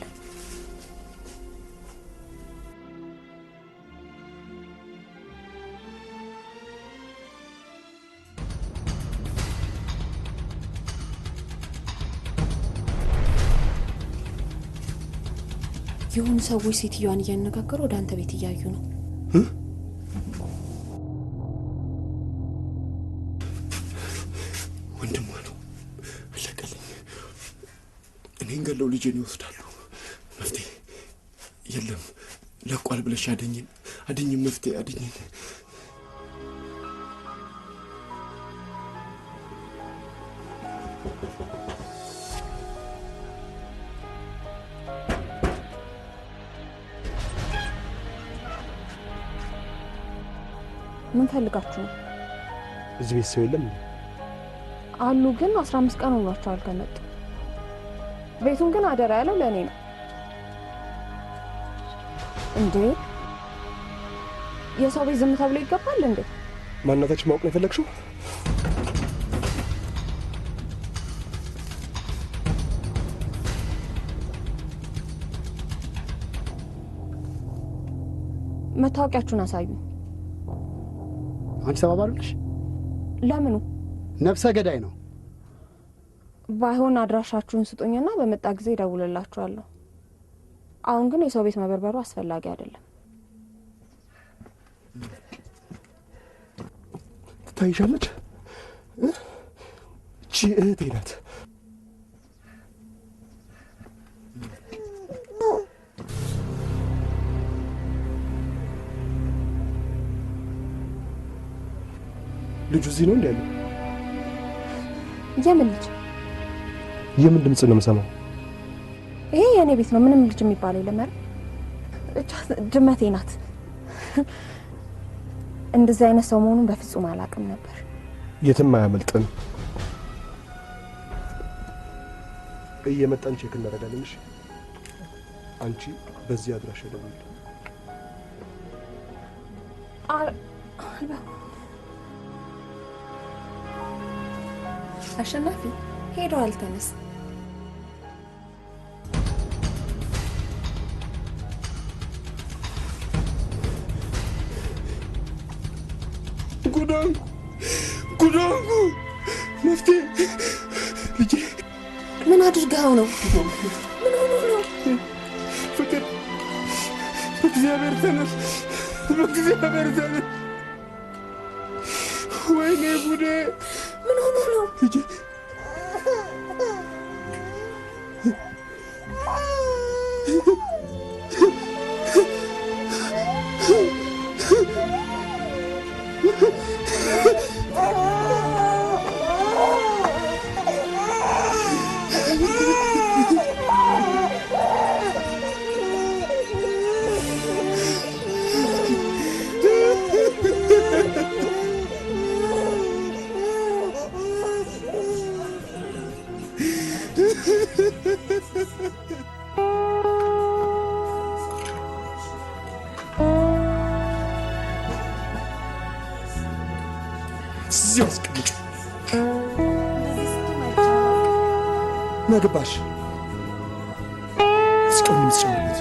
የሆኑ ሰዎች ሴትዮዋን እያነጋገሩ ወደ አንተ ቤት እያዩ ነው። ወንድሟ ነው። አለቀልኝ። እኔን ገለው ልጄን ይወስዳሉ። መፍትሄ የለም። ለቋል ብለሽ አድኝን፣ አድኝን፣ መፍትሄ አድኝን። ምን ፈልጋችሁ ነው? እዚህ ቤት ሰው የለም አሉ፣ ግን 15 ቀን ሆኗቸዋል ከመጡ። ቤቱን ግን አደራ ያለው ለእኔ ነው። እንዴ የሰው ቤት ዝም ተብሎ ይገባል እንዴ? ማንነታችን ማወቅ ነው የፈለግሽው? መታወቂያችሁን አሳዩ። አንቺ ተባባሪ ነሽ? ለምኑ? ነፍሰ ገዳይ ነው። ባይሆን አድራሻችሁን ስጡኝና በመጣ ጊዜ እደውልላችኋለሁ። አሁን ግን የሰው ቤት መበርበሩ አስፈላጊ አይደለም። ትታይሻለች። እቺ እህቴ ናት። ልጁ እዚህ ነው እንዴ ያለው? የምን ልጅ? የምን ድምጽ ነው የምሰማው? ይሄ የኔ ቤት ነው። ምንም ልጅ የሚባል የለም። እቻ ድመቴ ናት። እንደዚህ አይነት ሰው መሆኑን በፍጹም አላውቅም ነበር። የትም አያመልጥም። እየመጣን ቼክ እናደርጋለን። እሺ አንቺ በዚህ አድራሻ ደውል። አሸናፊ ሄዷል። ተነስ። ጉዳንጉ መፍትሄ ልጄ ምን አድርገው ነው? ምን ሆኖ ነው? ፍቅር በእግዚአብሔር ተነስ፣ በእግዚአብሔር ተነስ። ወይኔ ጉዴ! ምን ሆኖ ነው? ልጄ ናገባሽ እስካሁን የምትጨምሩት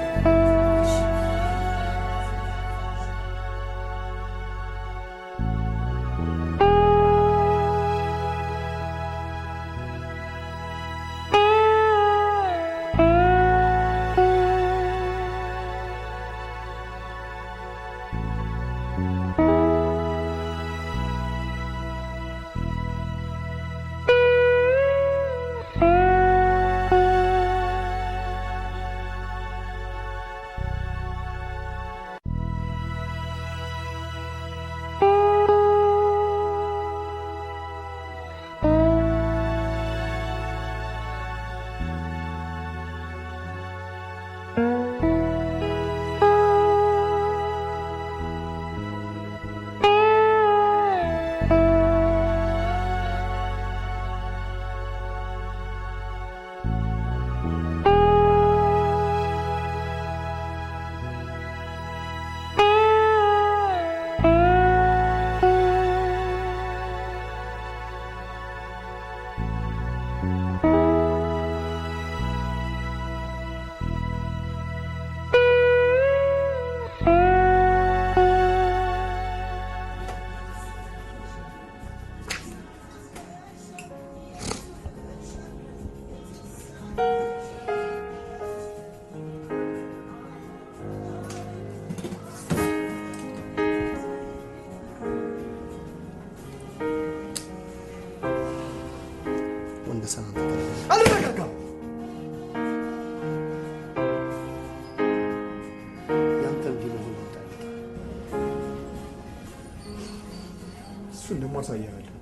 እሱን ደግሞ አሳያለሁ።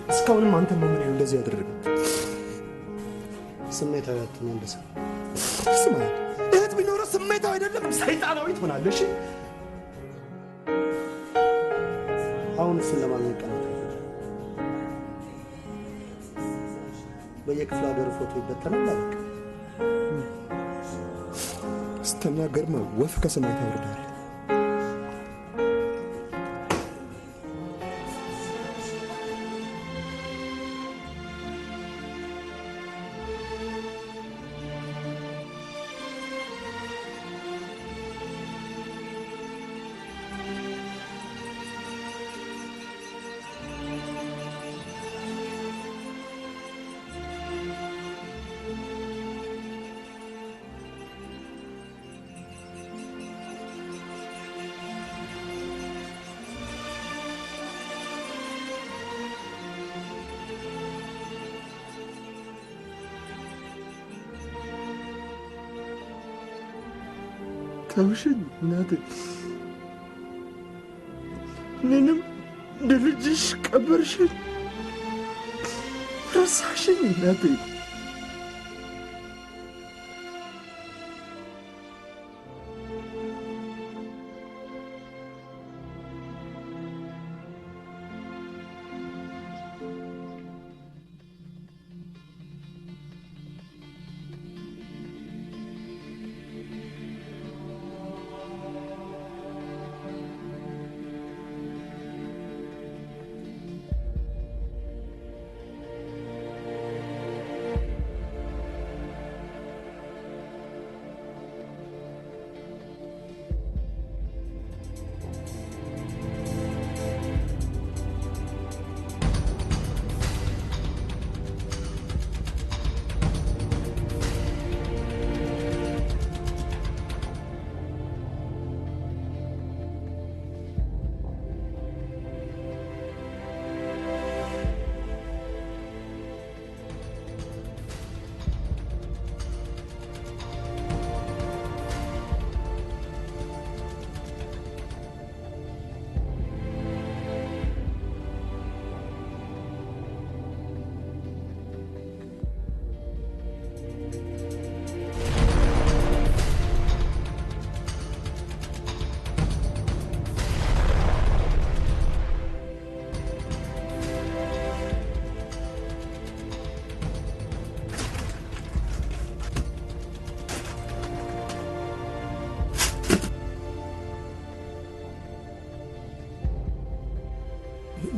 እስካሁንም አንተ ምን እንደዚህ ያደረገ ስሜታዊ አትሁን እንደሰ ስማ እህት ቢኖርህ ስሜታዊ አይደለም ሰይጣናዊ ትሆናለሽ። አሁን እሱን ለማግኘት ቀናት በየክፍለ ሀገር ፎቶ ይበተናል አለቅ ስትናገር ወፍ ከሰማይ ታወርዳለህ። ተውሽኝ እናቴ፣ እኔንም እንደ ልጅሽ ቀበርሽኝ፣ ረሳሽኝ እናቴ።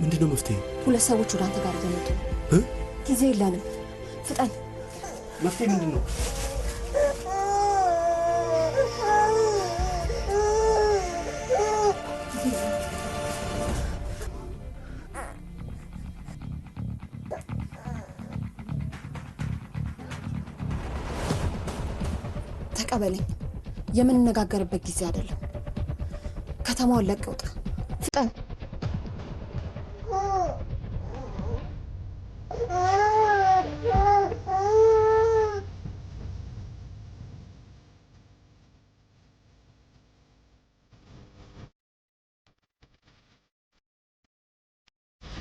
ምንድነው መፍትሄ? ሁለት ሰዎች ወደ አንተ ጋር እየመጡ ነው። ጊዜ የለንም፣ ፍጠን። መፍትሄ ምንድን ነው? ተቀበለኝ። የምንነጋገርበት ጊዜ አይደለም። ከተማውን ለቀህ ውጣ፣ ፍጠን።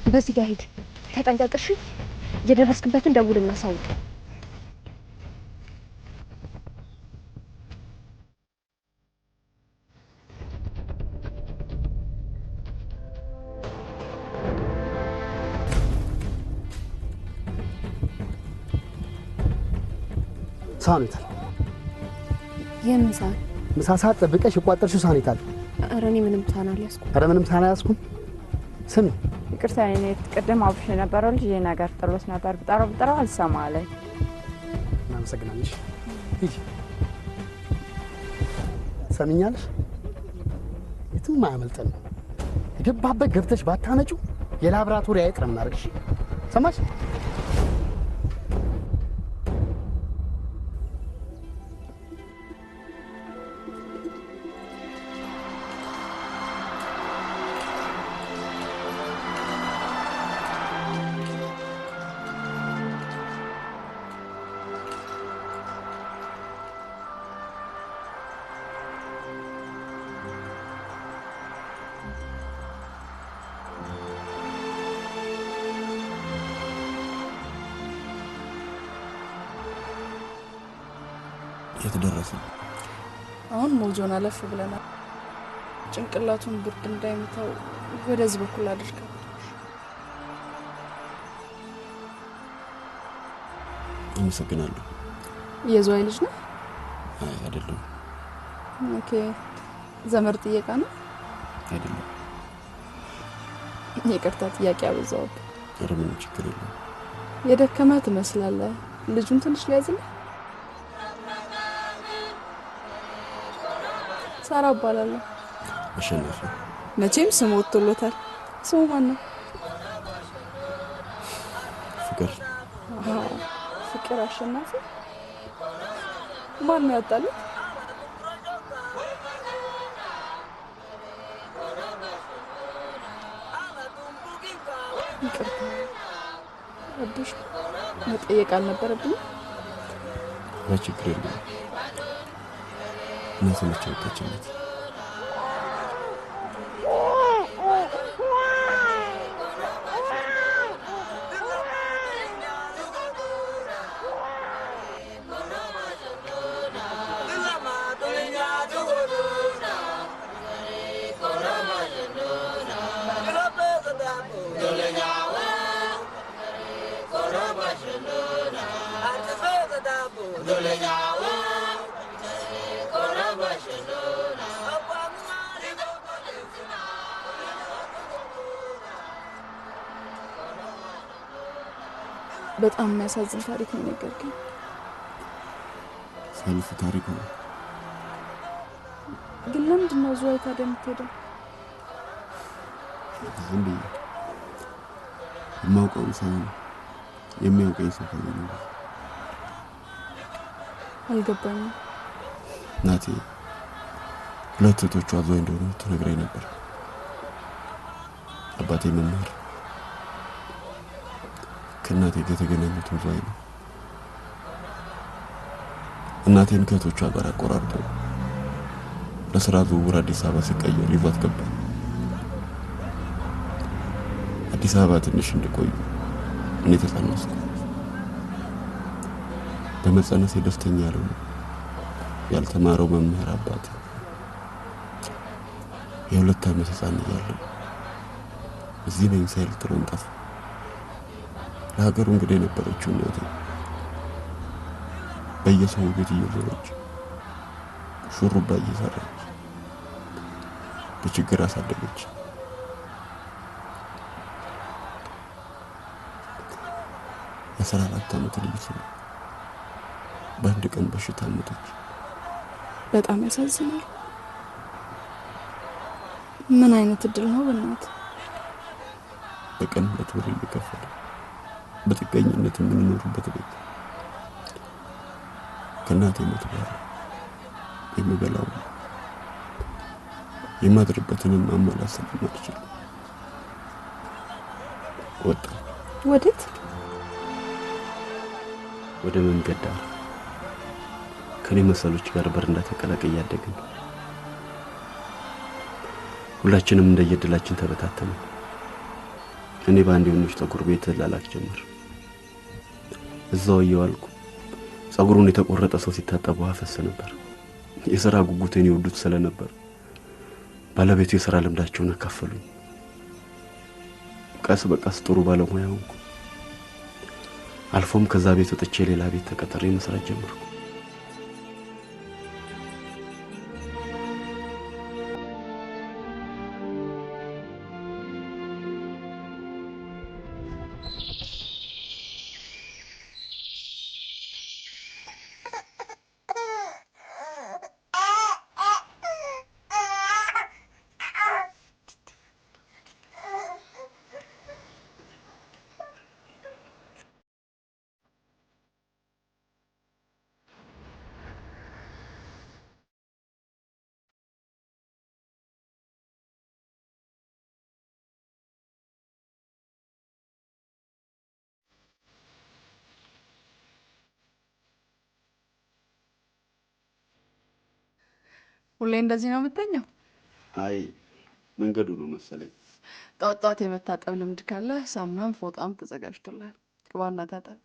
በዚህ ጋር ሂድ፣ ተጠንቀቅሽ። የደረስክበትን ደውል እናሳውቅ። ሳህኑ የታል? የምን ሳህን? ምሳ ሰዓት ጠብቀሽ የቋጠርሽው ሳህን የታል? ኧረ እኔ ምንም ሳህን አልያዝኩም። ኧረ ምንም ሳህን አልያዝኩም። ስሚ፣ ይቅርታ፣ እኔ ቅድም አብሽ የነበረው ልጅ ይሄ ነገር ጥሎት ነበር። ብጠራው አልሰማ አለኝ። እናመሰግናለሽ። ሂጂ። ሰሚኛለሽ? የትም አያመልጠን ነው። የገባበት ገብተሽ ባታመጪው የላብራቶሪ አይጥ ነው የምናደርግሽ። ሰማሽ? የተደረሰ አሁን ሞጆን አለፍ ብለናል። ጭንቅላቱን ብርድ እንዳይመታው ወደዚህ በኩል አድርገው። አመሰግናለሁ። የዝዋይ ልጅ ነው? አይ አይደለም። ኦኬ። ዘመድ ጥየቃ ነው? አይደለም። ይቅርታ ጥያቄ አበዛውብህ። ኧረ ምንም ችግር የለም። የደከመ ትመስላለህ። ልጁን ትንሽ ሊያዝልህ? ሳራ እባላለሁ። አሸናፊ። መቼም ስም ወጥቶሎታል። ስሙ ማን ነው? ፍቅር። ፍቅር አሸናፊ። ማን ነው ያወጣልህ? ይቅርታ አዲስ መጠየቅ አልነበረብኝም። ችግር የለም። እናትነች ወጣችነት። በጣም የሚያሳዝን ታሪክ ነው የነገርከኝ። ሰልፍ ታሪክ ነው። ግን ለምንድን ነው ዝዋይ ታዲያ የምትሄደው? ዝም ብዬ የማውቀውን ሳይሆን የሚያውቀኝ ሰው ካገኘ አልገባኝም። እናቴ ሁለት እህቶቿ ዝዋይ እንደሆኑ ትነግረኝ ነበር። አባቴ መምህር፣ ከእናቴ ጋር የተገናኙት ዝዋይ ነው። እናቴን ከእህቶቿ ጋር አቆራርጦ ለስራ ዝውውር አዲስ አበባ ሲቀየር ይዟት ገባ። አዲስ አበባ ትንሽ እንድቆዩ እኔ ተጸነስኩ። በመጸነሴ ደስተኛ ያልተማረው መምህር አባቴ የሁለት ዓመት ህፃን እያለሁ እዚህ ነኝ ሳይል ጥሎን ጠፋ። ለሀገሩ እንግዲህ የነበረችው እናቴ በየሰው ቤት እየዞረች ሹሩባ እየሰራች በችግር አሳደገች። የ14 ዓመት ልጅ በአንድ ቀን በሽታ ሞተች። በጣም ያሳዝናል። ምን አይነት እድል ነው በእናትህ? በቀን 2 ብር እየከፈለ በጥገኝነት የምንኖርበት ቤት ከእናቴ ሞት በኋላ የምበላው የማድርበትንም ማሟላት ማልችል ወጣ። ወዴት? ወደ መንገድ ዳር ከኔ መሰሎች ጋር በረንዳ ተቀላቀይ ያደግን። ሁላችንም እንደየድላችን ተበታተነ። እኔ ባንዴ ወንዶች ፀጉር ቤት ላላክ ጀመር። እዛው እየዋልኩ ፀጉሩን የተቆረጠ ሰው ሲታጠብ ውሃ ፈሰ ነበር። የሥራ ጉጉቴን ይወዱት ስለነበር ባለቤቱ የሥራ ልምዳቸውን አካፈሉኝ። ቀስ በቀስ ጥሩ ባለሙያ ሆንኩ። አልፎም ከዛ ቤት ወጥቼ ሌላ ቤት ተቀጥሬ መስራት ጀመርኩ። ሁሌ እንደዚህ ነው የምተኛው? አይ መንገዱ ነው መሰለኝ። ጧት የመታጠብ ልምድ ካለ ሳሙናም ፎጣም ተዘጋጅቶላል። ግባና ታጠብ።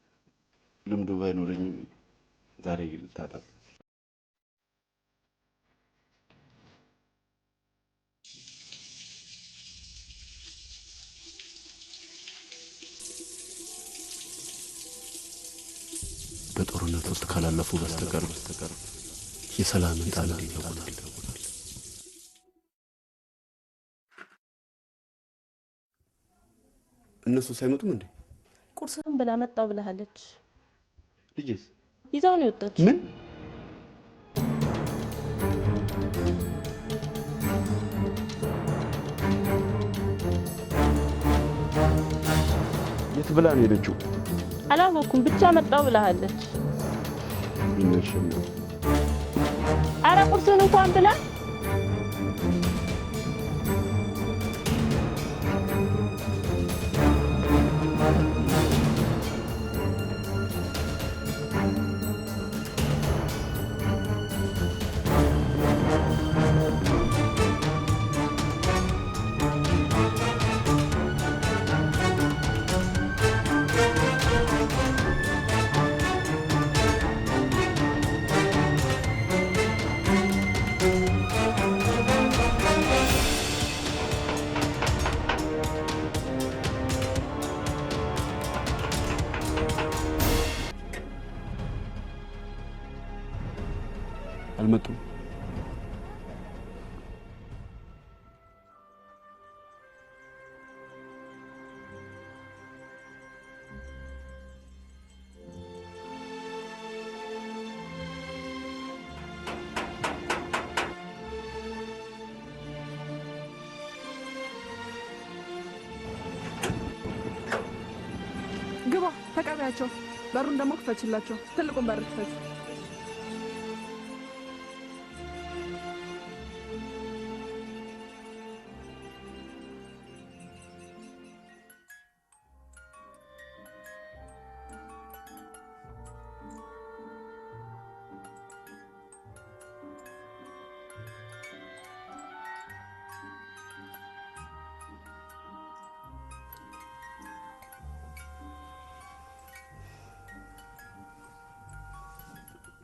ልምዱ ባይኖረኝም ዛሬ ልታጠብ። ውስጥ ካላለፉ በስተቀር የሰላምን ጣላ ይለውናል። እነሱ ሳይመጡም እንዴ? ቁርስን ብላ መጣው ብለሃለች። ልጅስ ይዛው ነው የወጣች። ምን የት ብላ ነው የሄደችው? አላወኩም፣ ብቻ መጣው ብለሃለች። ይነሽም አረ ቁርስን እንኳን ብላ አልመጡም። ግባ፣ ተቀበያቸው። በሩን ደግሞ ክፈችላቸው። ትልቁን በር ክፈች።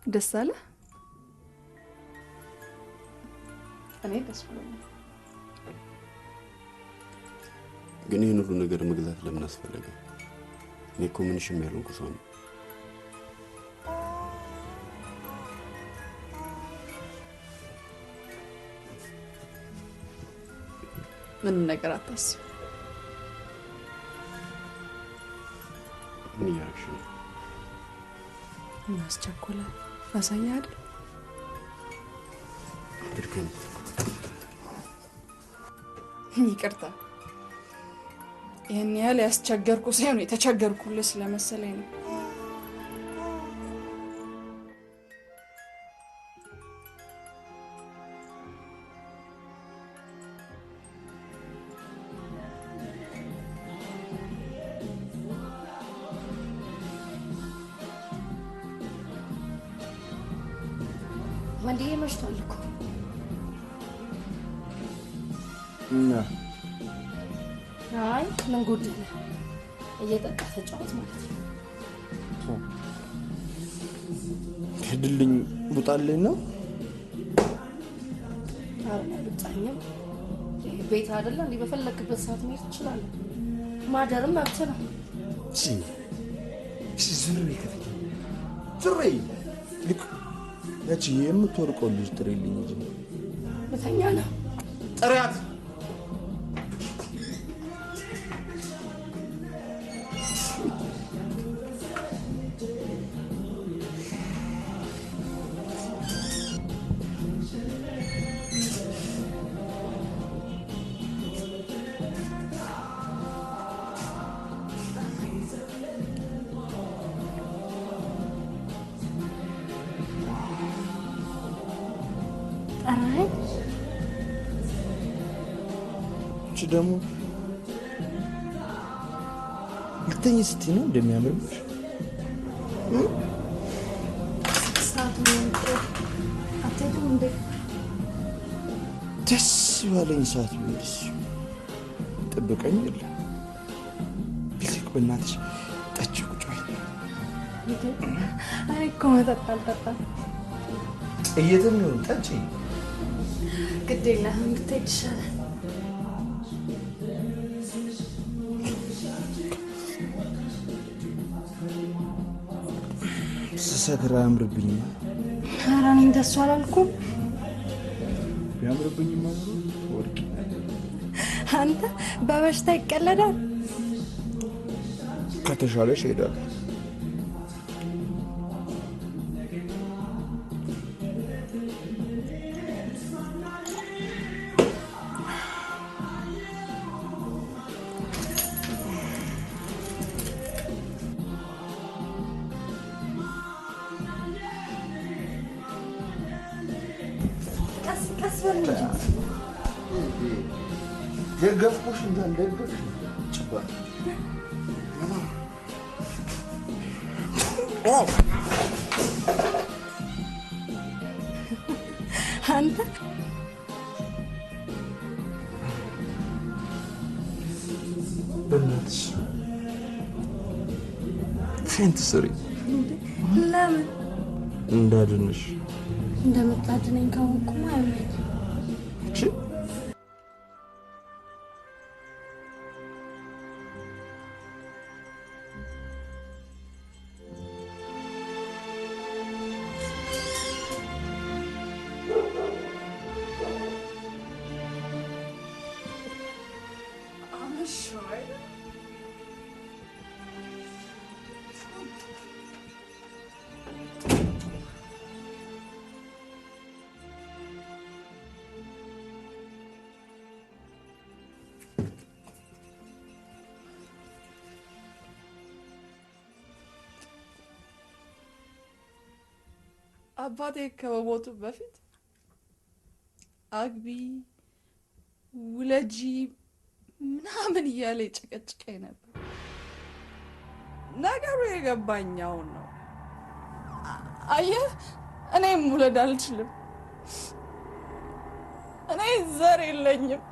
ደስ አለ? እኔ ደስ ብሎኛል። ግን ይህን ሁሉ ነገር መግዛት ለምን አስፈለገ? እኔ እኮ ምንሽም ያልሆንኩ ሰው ነው። ምንም ነገር አታስብ። ምን እያደረግሽ ነው? እናስቸኮለ አሳያ አይደል? አድርገን ይቅርታ፣ ይህን ያህል ያስቸገርኩ ሳይሆን የተቸገርኩልህ ስለመሰለኝ ነው። ወንድዬ መሽቷል እኮ። እና አይ ምን ጎደለ? እየጠጣ ተጫወት ማለት ነው። ሄድልኝ ውጣልኝ ነው? አረ ልጣኝም ቤት አይደለ እንዴ? በፈለክበት ሰዓት መሄድ ትችላለህ። ማደርም መብት ነው። ዝም ይከፍል ዝም ልክ ያቺ የምትወርቀው ልጅ ጥሪልኝ እንጂ በተኛ ነው። ጥሪያት ደግሞ ልተኝ ስትይ ነው እንደሚያምርብሽ። ደስ ባለኝ ሰዓት ቢሆንስ ጠብቀኝ የለ ልክ በእናትሽ ጠጪ ቁጭ በይ። እኔ እኮ መጠጥ አልጠጣም። እየትም ይሁን ጠጪ። ግድ የለህም ብትሄድ ይሻላል። ብሰክር አያምርብኝም። ኧረ እኔ እንደሱ አላልኩም። ቢያምርብኝማ ወርቅ አንተ በበሽታ ይቀለዳል። ከተሻለሽ ሄዳለሁ። ቀስ በል ደገፍኩሽ እንዳልደገፍሽ ጭባ አንተ በእናትሽ ፌንት ስሪ ለምን እንዳድንሽ እንደምታድነኝ ካወቅኩማ አይሆንም። አባቴ ከመሞቱ በፊት አግቢ ውለጂ ምናምን እያለ ይጨቀጭቀኝ ነበር። ነገሩ የገባኝ አሁን ነው። አየህ፣ እኔም ውለድ አልችልም። እኔ ዘር የለኝም።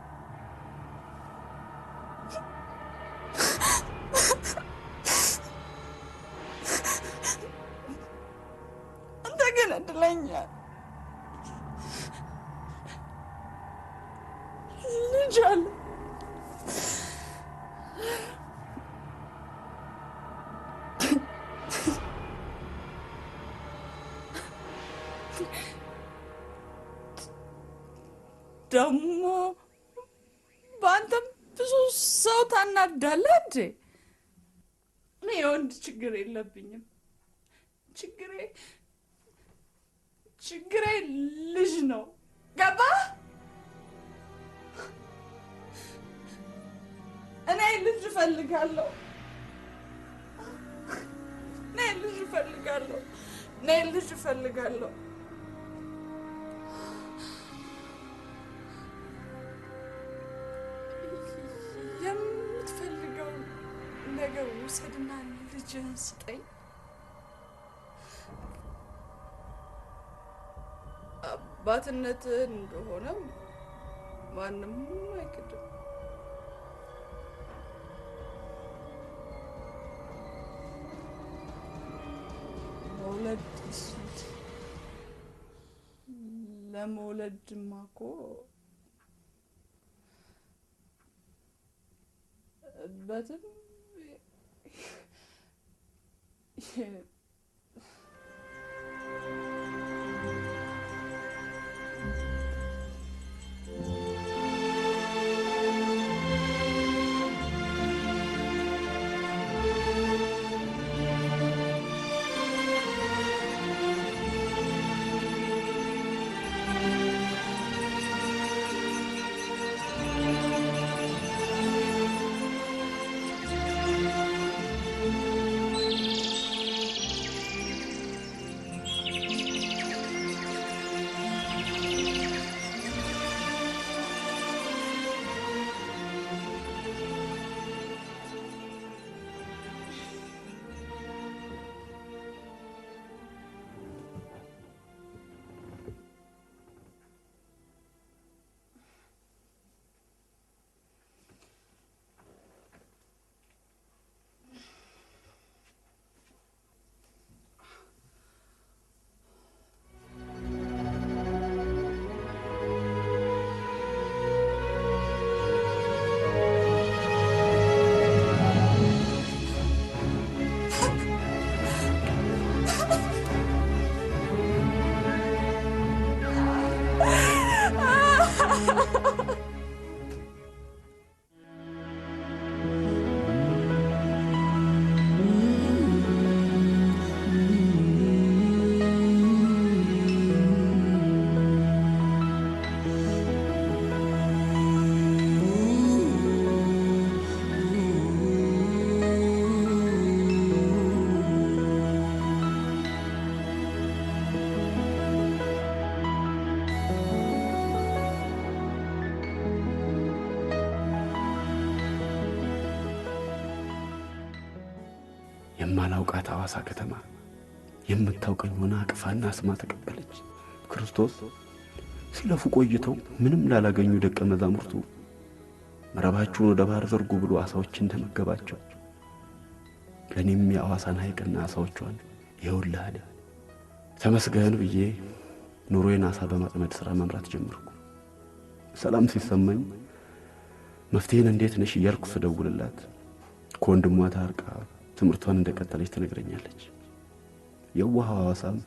አንተ ግን እድለኛ ልጅ አለ። ደግሞ በአንተም ብዙ ሰው ታናዳለህ እንዴ? እኔ የወንድ ችግር የለብኝም። ችግሬ ልጅ ነው። ገባህ? እኔ ልጅ እፈልጋለሁ። የምትፈልገው ነገር ውሰድና ልጅህን ስጠኝ። አባትነትህን እንደሆነ ማንም አይክድም። መውለድ ለመውለድማ እኮ በትም የማላውቃት ሐዋሳ ከተማ የምታውቀኝ ሆና አቅፋና ስማ ተቀበለች። ክርስቶስ ሲለፉ ቆይተው ምንም ላላገኙ ደቀ መዛሙርቱ መረባችሁን ወደ ባህር ዘርጉ ብሎ አሳዎችን እንደመገባቸው ለኔም የሐዋሳን ሐይቅና አሳዎቿን ይኸውልህ አለ። ተመስገን ብዬ ኑሮዬን አሳ በማጥመድ ሥራ መምራት ጀመርኩ። ሰላም ሲሰማኝ መፍትሄን እንዴት ነሽ እያልኩ ስደውልላት ከወንድሟ ታርቃ ትምህርቷን እንደቀጠለች ትነግረኛለች። የዋህ ሐዋሳም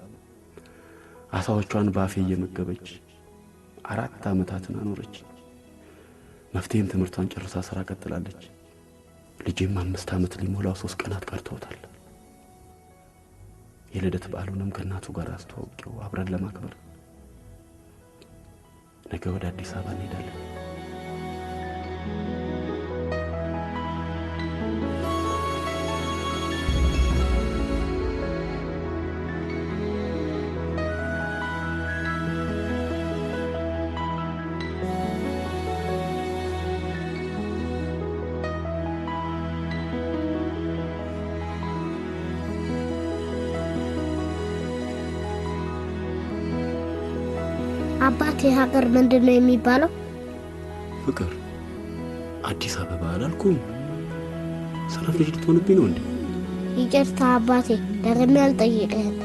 አሳዎቿን ባፌ እየመገበች 4 ዓመታትን አኖረች። መፍትሄም ትምህርቷን ጨርሳ ሥራ ቀጥላለች። ልጄም 5 ዓመት ሊሞላው 3 ቀናት ቀርተውታል። የልደት በዓሉንም ከእናቱ ጋር አስተዋውቀው አብረን ለማክበር ነገ ወደ አዲስ አበባ እንሄዳለን። አባቴ ሀገር ምንድነው የሚባለው? ፍቅር አዲስ አበባ አላልኩም? ሰነፍ ልጅ ልትሆንብኝ ነው እንዴ? ይቅርታ አባቴ፣ ደግሜ አልጠይቅህም።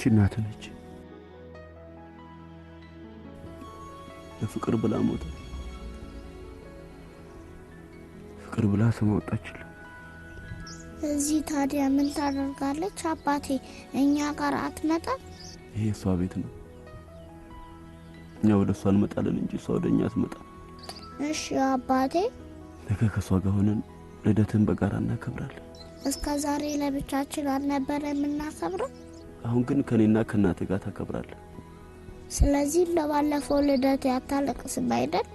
እናት ነች። ለፍቅር ብላ ሞተ። ፍቅር ብላ ስም አወጣችልኝ። እዚህ ታዲያ ምን ታደርጋለች አባቴ? እኛ ጋር አትመጣም? ይሄ እሷ ቤት ነው። እኛ ወደ እሷ እንመጣለን እንጂ እሷ ወደ እኛ አትመጣም። እሺ አባቴ። ነገ ከእሷ ጋር ሆነን ልደትን በጋራ እናከብራለን። እስከ ዛሬ ለብቻችን አልነበረ የምናከብረው? አሁን ግን ከኔና ከናቴ ጋር ታከብራለህ። ስለዚህ ለባለፈው ልደት ያታለቅስም አይደል?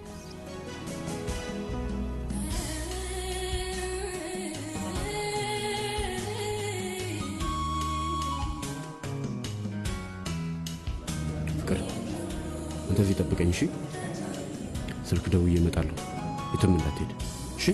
ፍቅር እንደዚህ ጠብቀኝ እሺ? ስልክ ደውዬ እመጣለሁ። የትም እንዳትሄድ እሺ?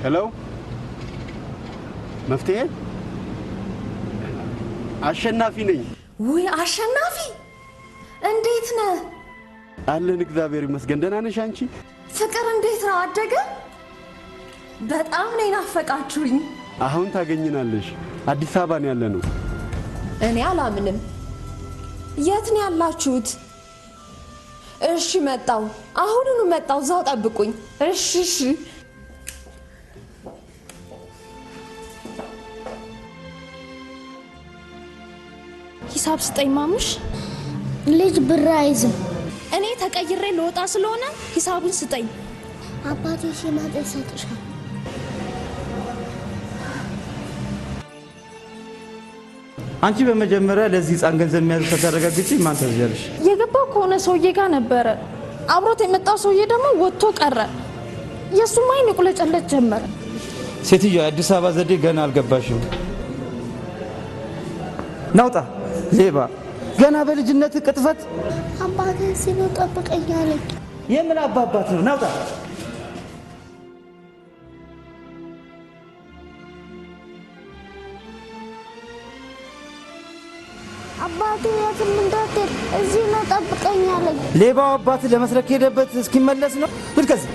ሄሎ መፍትሄ አሸናፊ ነኝ። ወይ አሸናፊ እንዴት ነህ? አለን እግዚአብሔር ይመስገን። ደህና ነሽ አንቺ? ፍቅር እንዴት ነው አደገ? በጣም ነው ናፈቃችሁኝ። አሁን ታገኝናለሽ። አዲስ አበባ ነው ያለነው። እኔ አላምንም። የት ነው ያላችሁት? እሺ መጣው። አሁኑኑ መጣው። እዛው ጠብቁኝ። እሺ እሺ። ሂሳብ ስጠኝ ማሙሽ። ልጅ ብር አይዝም። እኔ ተቀይሬ ልወጣ ስለሆነ ሂሳቡን ስጠኝ። አባቴ ሲመጣ ይሰጥሻል። አንቺ በመጀመሪያ ለዚህ ህፃን ገንዘብ የሚያዙ ከተረጋግጪ ማን ታዝያለሽ? የገባው ከሆነ ሰውዬ ጋር ነበረ። አብሮት የመጣው ሰውዬ ደግሞ ወጥቶ ቀረ። የእሱም አይን ይቁለጨለጭ ጀመረ። ሴትዮ የአዲስ አበባ ዘዴ ገና አልገባሽም። ናውጣ ሌባ! ገና በልጅነት ቅጥፈት። አባቴ ሲሉ ጠብቀኝ አለኝ። የምን አባባት ነው? ናውጣ! አባቴ የትም እንዳትሄድ እዚህ ነው ጠብቀኝ አለኝ። ሌባው አባት ለመስረክ ሄደበት እስኪመለስ ነው። ሂድ ከዚህ።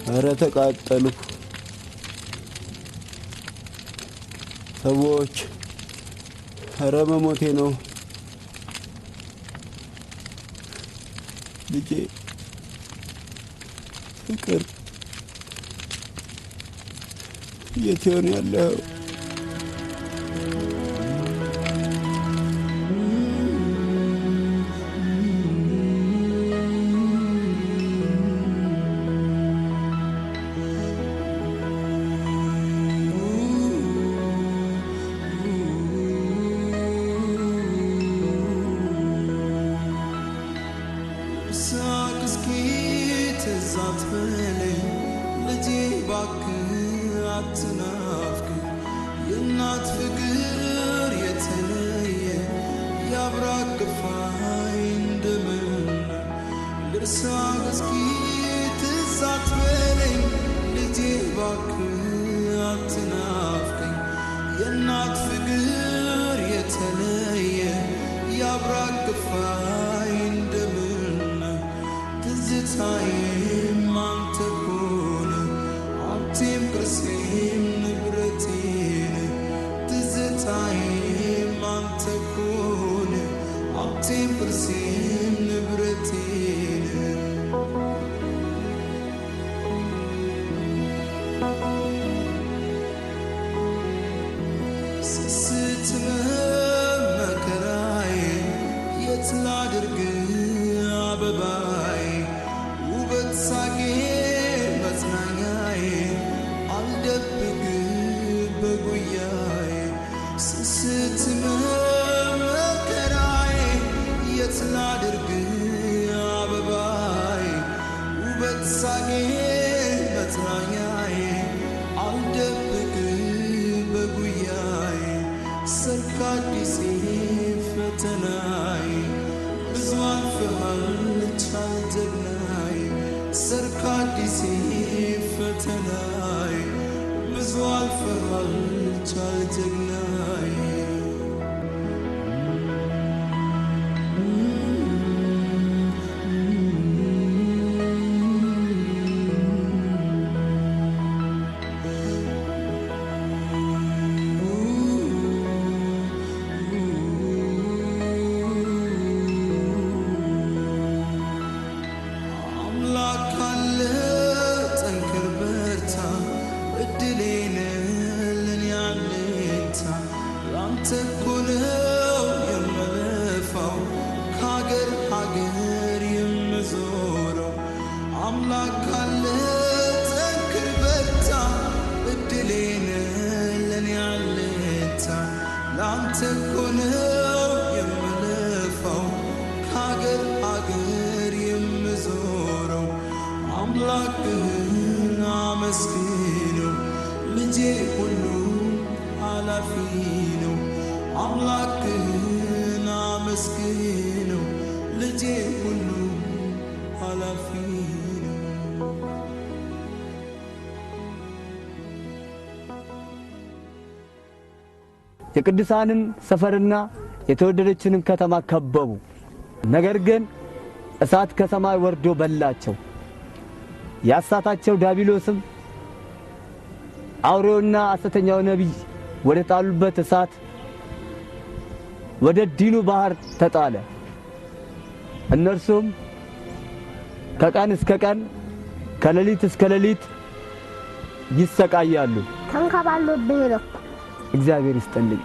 ኧረ ተቃጠሉ ሰዎች! ኧረ መሞቴ ነው። ልጄ ፍቅር የት ይሆን ያለው? የቅዱሳንን ሰፈርና የተወደደችንን ከተማ ከበቡ። ነገር ግን እሳት ከሰማይ ወርዶ በላቸው። ያሳታቸው ዲያብሎስም አውሬውና ሐሰተኛው ነቢይ ወደ ጣሉበት እሳት ወደ ዲኑ ባህር ተጣለ። እነርሱም ከቀን እስከ ቀን ከሌሊት እስከ ሌሊት ይሰቃያሉ። ተንከባሎብህ ነው። እግዚአብሔር ይስጥልኝ።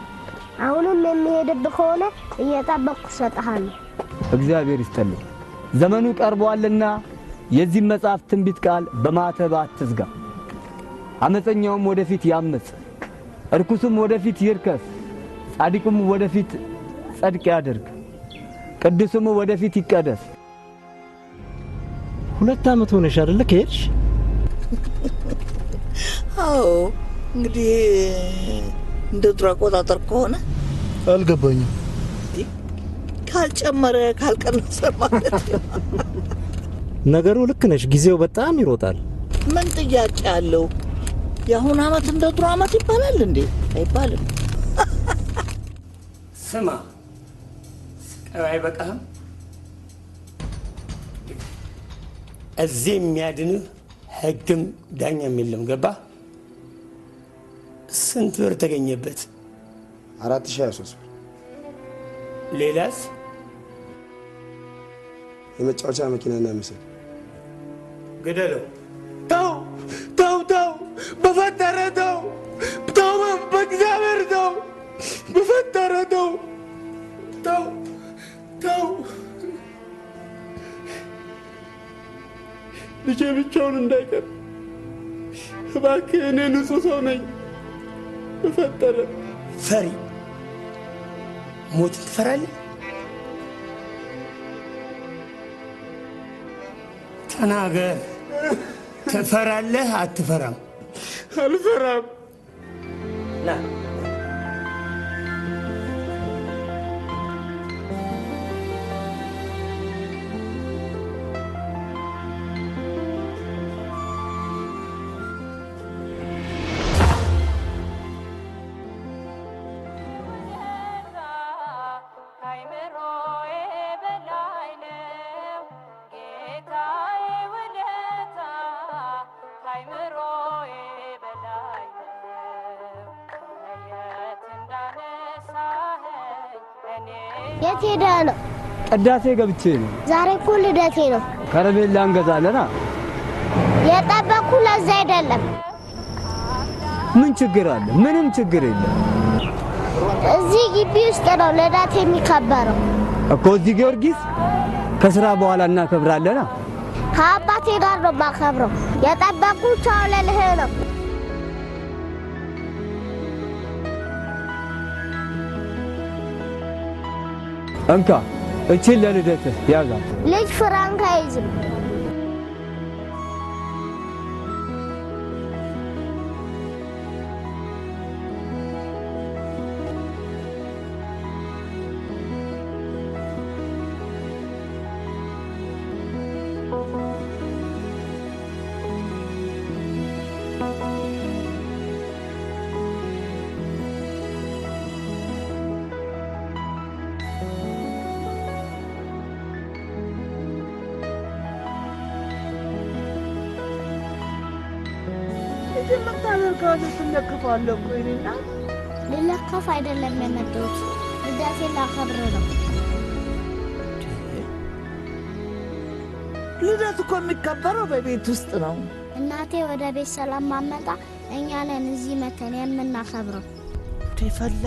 አሁንም የሚሄድብህ ከሆነ እየጠበቅኩ እሰጥሃለሁ። እግዚአብሔር ይስጥልኝ። ዘመኑ ቀርቧልና የዚህ መጽሐፍ ትንቢት ቃል በማተብ አትዝጋ። አመፀኛውም ወደፊት ያምጽ፣ እርኩሱም ወደፊት ይርከስ፣ ጻድቁም ወደፊት ጸድቅ ያድርግ፣ ቅዱስም ወደፊት ይቀደስ። 2 ዓመት ሆነሽ አይደል ከሄድሽ? አዎ እንግዲህ እንደ ድሮ አቆጣጠር ከሆነ አልገባኝም። ካልጨመረ ካልቀነሰ ማለት ነው። ነገሩ ልክ ነሽ። ጊዜው በጣም ይሮጣል። ምን ጥያቄ አለው? የአሁን ዓመት እንደ ድሮ ዓመት ይባላል እንዴ? አይባልም። ስማ፣ ስቃዩ አይበቃህም? እዚህ የሚያድንህ ሕግም ዳኛም የለም። ገባ? ስንት ብር ተገኘበት? 4023 ብር። ሌላስ? የመጫወቻ መኪናና ምስል። ግደለው። ተው ተው ተው፣ በፈጠረ ተው ተው፣ በእግዚአብሔር ተው፣ በፈጠረ ተው ተው ተው። ልጄ ብቻውን እንዳይቀር እባክህ። እኔ ንጹህ ሰው ነኝ። በፈጠረ ፈሪ ሞትን ትፈራለህ? ተናገር። ትፈራለህ አትፈራም? አልፈራም። ና የት ሄደህ ነው? ቅዳሴ ገብቼ ነው። ዛሬ እኮ ልደቴ ነው። ከረሜላ እንገዛለና። የጠበቅኩ ለዛ አይደለም። ምን ችግር አለ? ምንም ችግር የለም። እዚህ ግቢ ውስጥ ነው ልደት የሚከበረው እኮ። እዚህ ጊዮርጊስ ከስራ በኋላ እናከብራለና። ከአባቴ ጋር ነው የማከብረው። የጠበቅኩ ቻው ልልህ ነው። እንካ እቺን ለልደትህ ያዛት። ልጅ ፍራንክ አይዝም። ልለከፍ አይደለም የመጣሁት፣ ልደቴን ላከብር ነው። ልደት እኮ የሚከበረው በቤት ውስጥ ነው። እናቴ ወደ ቤት ሰላም ማመጣ እኛ ነን እዚህ መተን የምናከብረው። ፈላ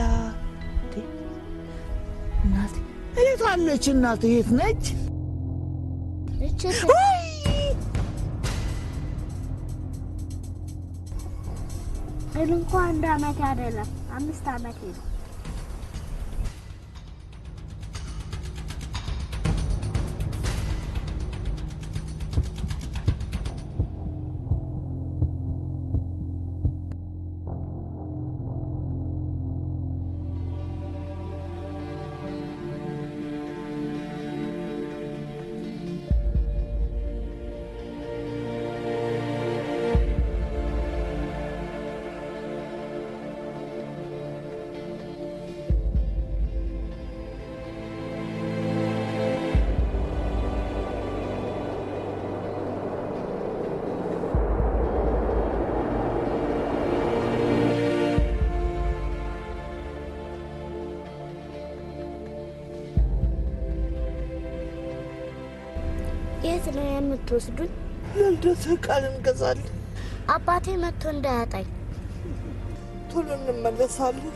እናቴ የት አለች? እናቴ የት ነች? እንኳን 1 ዓመት አይደለም 5 ዓመት ነው። የት ነው የምትወስዱኝ? ለልደት ቃል እንገዛለን። አባቴ መጥቶ እንዳያጣኝ። ቶሎ እንመለሳለን።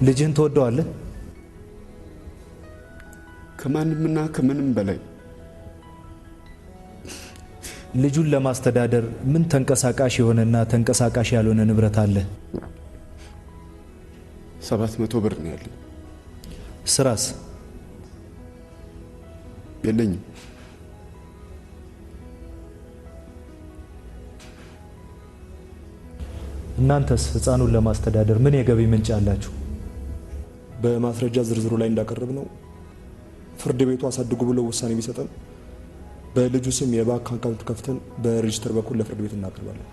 ልጅህን ትወደዋለህ? ከማንምና ከምንም በላይ። ልጁን ለማስተዳደር ምን ተንቀሳቃሽ የሆነና ተንቀሳቃሽ ያልሆነ ንብረት አለ? 700 ብር ነው ያለኝ። ስራስ? የለኝም። እናንተስ ህፃኑን ለማስተዳደር ምን የገቢ ምንጭ አላችሁ? በማስረጃ ዝርዝሩ ላይ እንዳቀረብ ነው ፍርድ ቤቱ አሳድጉ ብሎ ውሳኔ ቢሰጠን በልጁ ስም የባንክ አካውንት ከፍተን በሬጅስተር በኩል ለፍርድ ቤት እናቀርባለን።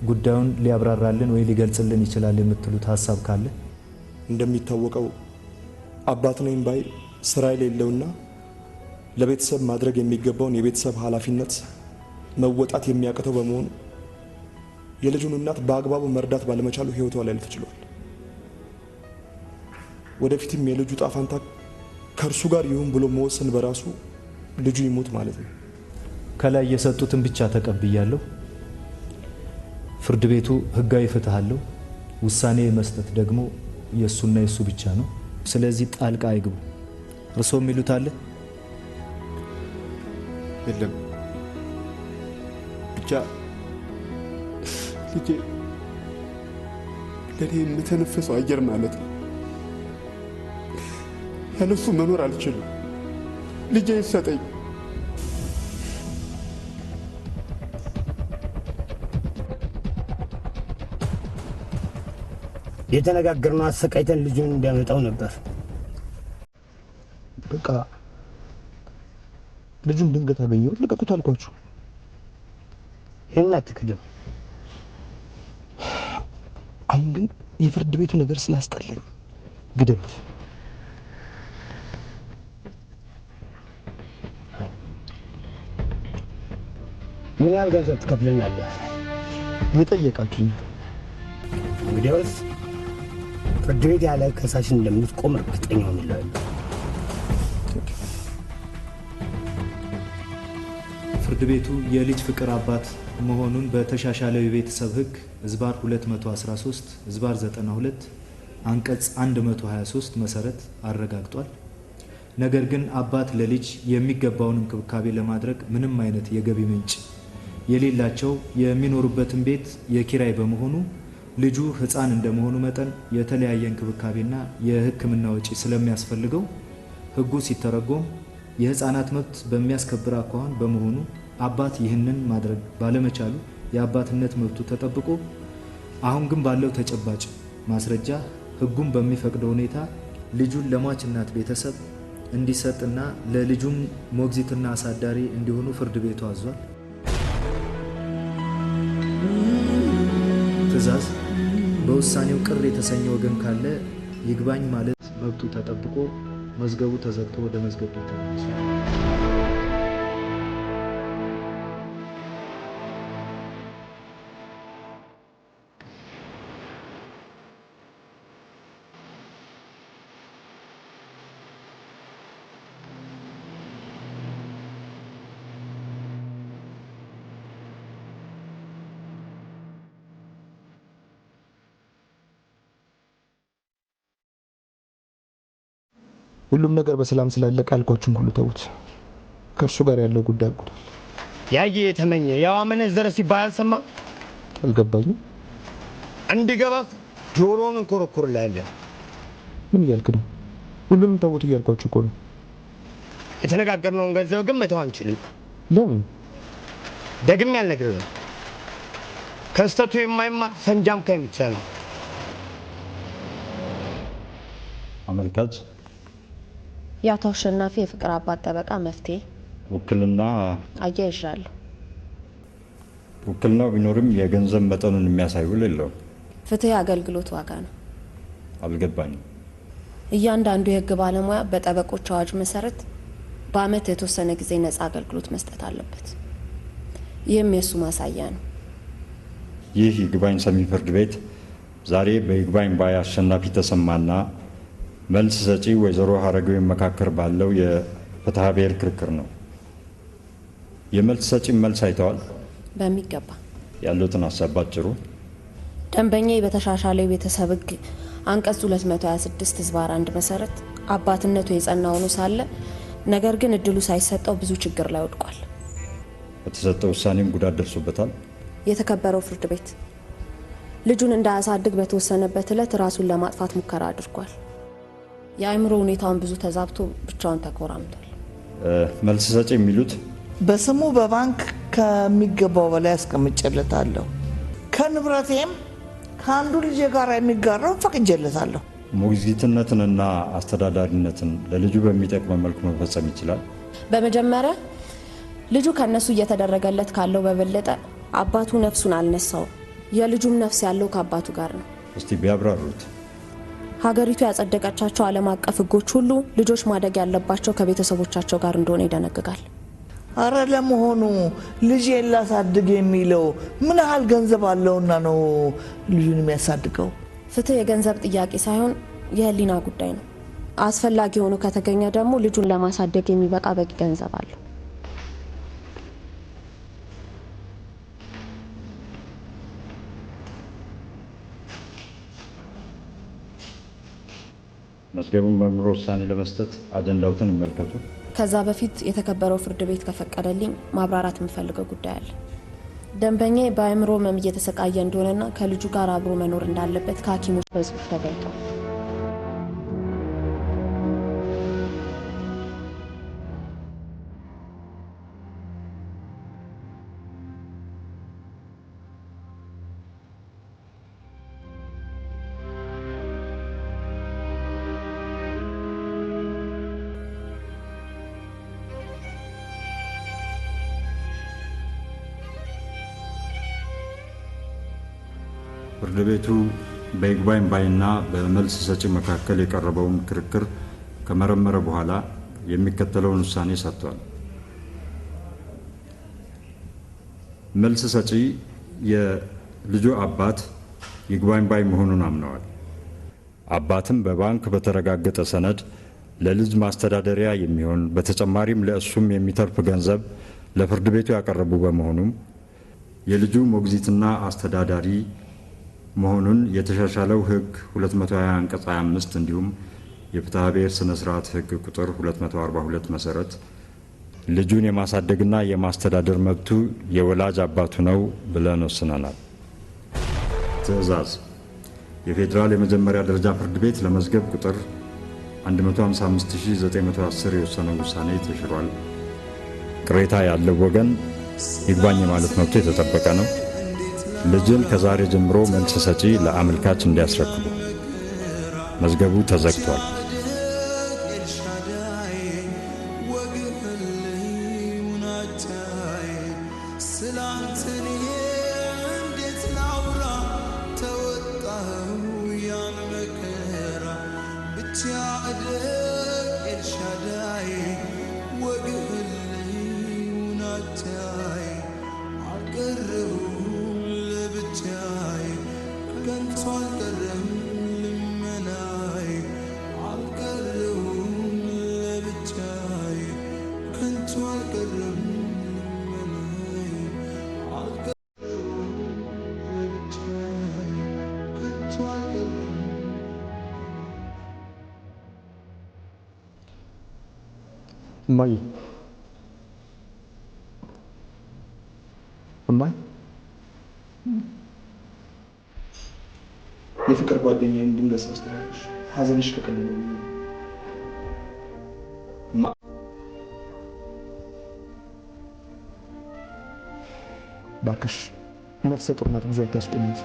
ጉዳዩን ሊያብራራልን ወይ ሊገልጽልን ይችላል የምትሉት ሀሳብ ካለ? እንደሚታወቀው አባት ነኝ ባይ ስራ የሌለውና ለቤተሰብ ማድረግ የሚገባውን የቤተሰብ ኃላፊነት መወጣት የሚያቅተው በመሆኑ የልጁን እናት በአግባቡ መርዳት ባለመቻሉ ህይወቷ ሊያልፍ ችሏል። ወደፊትም የልጁ ጣፋንታ ከእርሱ ጋር ይሁን ብሎ መወሰን በራሱ ልጁ ይሞት ማለት ነው። ከላይ የሰጡትን ብቻ ተቀብያለሁ። ፍርድ ቤቱ ህጋዊ ፍትህ አለው። ውሳኔ መስጠት ደግሞ የእሱና የእሱ ብቻ ነው። ስለዚህ ጣልቃ አይግቡ። እርስዎ የሚሉት አለ? የለም። ብቻ ልጄ ለኔ የምተነፍሰው አየር ማለት ነው። ያለሱ መኖር አልችልም። ልጄ ይሰጠኝ። የተነጋገርነው አሰቃይተን ልጁን እንዲያመጣው ነበር። በቃ ልጁን ድንገት አገኘሁት፣ ልቀቁት አልኳችሁ። ይህን አትክድም። አሁን ግን የፍርድ ቤቱ ነገር ስላስጠላኝ ግደሉት። ምን ያህል ገንዘብ ትከፍልናለህ? የጠየቃችሁኝ። እንግዲያውስ ፍርድ ቤት ያለ ከሳሽ እንደምትቆም እርግጠኛ ሆንልሃለሁ። ፍርድ ቤቱ የልጅ ፍቅር አባት መሆኑን በተሻሻለው የቤተሰብ ህግ ዝባር 213 ዝባር 92 አንቀጽ 123 መሰረት አረጋግጧል። ነገር ግን አባት ለልጅ የሚገባውን እንክብካቤ ለማድረግ ምንም አይነት የገቢ ምንጭ የሌላቸው የሚኖሩበትን ቤት የኪራይ በመሆኑ ልጁ ህፃን እንደመሆኑ መጠን የተለያየ እንክብካቤና የሕክምና ወጪ ስለሚያስፈልገው ህጉ ሲተረጎም የህፃናት መብት በሚያስከብር አኳኋን በመሆኑ አባት ይህንን ማድረግ ባለመቻሉ የአባትነት መብቱ ተጠብቆ አሁን ግን ባለው ተጨባጭ ማስረጃ ህጉን በሚፈቅደው ሁኔታ ልጁን ለሟች እናት ቤተሰብ እንዲሰጥና ለልጁም ሞግዚትና አሳዳሪ እንዲሆኑ ፍርድ ቤቱ አዟል። ትዕዛዝ በውሳኔው ቅር የተሰኘ ወገን ካለ ይግባኝ ማለት መብቱ ተጠብቆ መዝገቡ ተዘግቶ ወደ መዝገብ ቤት ተመልሷል። ሁሉም ነገር በሰላም ስላለቀ አልኳችሁን ሁሉ ተውት። ከእርሱ ጋር ያለው ጉዳይ አልኩታል። ያየ የተመኘ ያው አመነዘረ ሲባል አልሰማ አልገባኝም። እንዲገባ ጆሮን እንኮረኮርልሃለሁ። ምን እያልክ ነው? ሁሉንም ተውት እያልኳችሁ እኮ ነው። የተነጋገርነውን ገንዘብ ግን መተው አንችልም። ለምን? ደግሜ አልነግርህም። ከስተቱ የማይማር ፈንጃም ከሚቻ ነው። አመልካች የአቶ አሸናፊ የፍቅር አባት ጠበቃ መፍትሄ ውክልና አያይዣለሁ። ውክልናው ቢኖርም የገንዘብ መጠኑን የሚያሳይ ውል የለውም። ፍትህ የአገልግሎት ዋጋ ነው። አልገባኝም። እያንዳንዱ የህግ ባለሙያ በጠበቆች አዋጅ መሰረት በአመት የተወሰነ ጊዜ ነፃ አገልግሎት መስጠት አለበት። ይህም የሱ ማሳያ ነው። ይህ ይግባኝ ሰሚ ፍርድ ቤት ዛሬ በይግባኝ ባይ አሸናፊ ተሰማና መልስ ሰጪ ወይዘሮ ሀረገወይን መካከል ባለው የፍትሐ ብሔር ክርክር ነው። የመልስ ሰጪ መልስ አይተዋል? በሚገባ ያሉትን ሀሳብ ባጭሩ። ደንበኛዬ በተሻሻለው የቤተሰብ ህግ አንቀጽ 226 ዝባር 1 መሰረት አባትነቱ የጸና ሆኖ ሳለ ነገር ግን እድሉ ሳይሰጠው ብዙ ችግር ላይ ወድቋል። በተሰጠው ውሳኔም ጉዳት ደርሶበታል። የተከበረው ፍርድ ቤት ልጁን እንዳያሳድግ በተወሰነበት ዕለት ራሱን ለማጥፋት ሙከራ አድርጓል። የአእምሮ ሁኔታውን ብዙ ተዛብቶ ብቻውን ተኮራምቷል። መልስ ሰጪ የሚሉት በስሙ በባንክ ከሚገባው በላይ አስቀምጬለታለሁ። ከንብረቴም ከአንዱ ልጅ ጋር የሚጋራው ፈቅጄለታለሁ። ሞግዚትነትንና አስተዳዳሪነትን ለልጁ በሚጠቅም መልኩ መፈጸም ይችላል። በመጀመሪያ ልጁ ከነሱ እየተደረገለት ካለው በበለጠ አባቱ ነፍሱን አልነሳው። የልጁም ነፍስ ያለው ከአባቱ ጋር ነው። እስቲ ቢያብራሩት። ሀገሪቱ ያጸደቀቻቸው ዓለም አቀፍ ህጎች ሁሉ ልጆች ማደግ ያለባቸው ከቤተሰቦቻቸው ጋር እንደሆነ ይደነግጋል። አረ ለመሆኑ ልጄን ላሳድግ የሚለው ምን ያህል ገንዘብ አለውና ነው ልጁን የሚያሳድገው? ፍትህ የገንዘብ ጥያቄ ሳይሆን የህሊና ጉዳይ ነው። አስፈላጊ ሆኖ ከተገኘ ደግሞ ልጁን ለማሳደግ የሚበቃ በቂ ገንዘብ አለው። መዝገቡን መርምሮ ውሳኔ ለመስጠት አጀንዳውትን ይመልከቱ። ከዛ በፊት የተከበረው ፍርድ ቤት ከፈቀደልኝ ማብራራት የምፈልገው ጉዳይ አለ። ደንበኛዬ በአእምሮ ህመም እየተሰቃየ እንደሆነና ከልጁ ጋር አብሮ መኖር እንዳለበት ከሐኪሞች በጽሁፍ ተገልጧል። ፍርድ ቤቱ በይግባኝ ባይና በመልስ ሰጪ መካከል የቀረበውን ክርክር ከመረመረ በኋላ የሚከተለውን ውሳኔ ሰጥቷል። መልስ ሰጪ የልጁ አባት ይግባኝ ባይ መሆኑን አምነዋል። አባትም በባንክ በተረጋገጠ ሰነድ ለልጅ ማስተዳደሪያ የሚሆን በተጨማሪም ለእሱም የሚተርፍ ገንዘብ ለፍርድ ቤቱ ያቀረቡ በመሆኑም የልጁ ሞግዚትና አስተዳዳሪ መሆኑን የተሻሻለው ህግ 220 አንቀጽ 25 እንዲሁም የፍትሐ ብሔር ስነ ስርዓት ህግ ቁጥር 242 መሰረት ልጁን የማሳደግና የማስተዳደር መብቱ የወላጅ አባቱ ነው ብለን ወስነናል። ትዕዛዝ የፌዴራል የመጀመሪያ ደረጃ ፍርድ ቤት ለመዝገብ ቁጥር 155910 የወሰነው ውሳኔ ተሽሯል። ቅሬታ ያለው ወገን ይግባኝ ማለት መብቱ የተጠበቀ ነው። ልጅን ከዛሬ ጀምሮ መልስ ሰጪ ለአመልካች እንዲያስረክቡ። መዝገቡ ተዘግቷል። እማዬ እማዬ የፍቅር ጓደኛዬን ድንገት ሳስተዋልሽ ሐዘንሽ ከቀለለ እባክሽ ነፍሰ ጡር ናት፣ ብዙ አታስጨንቂ።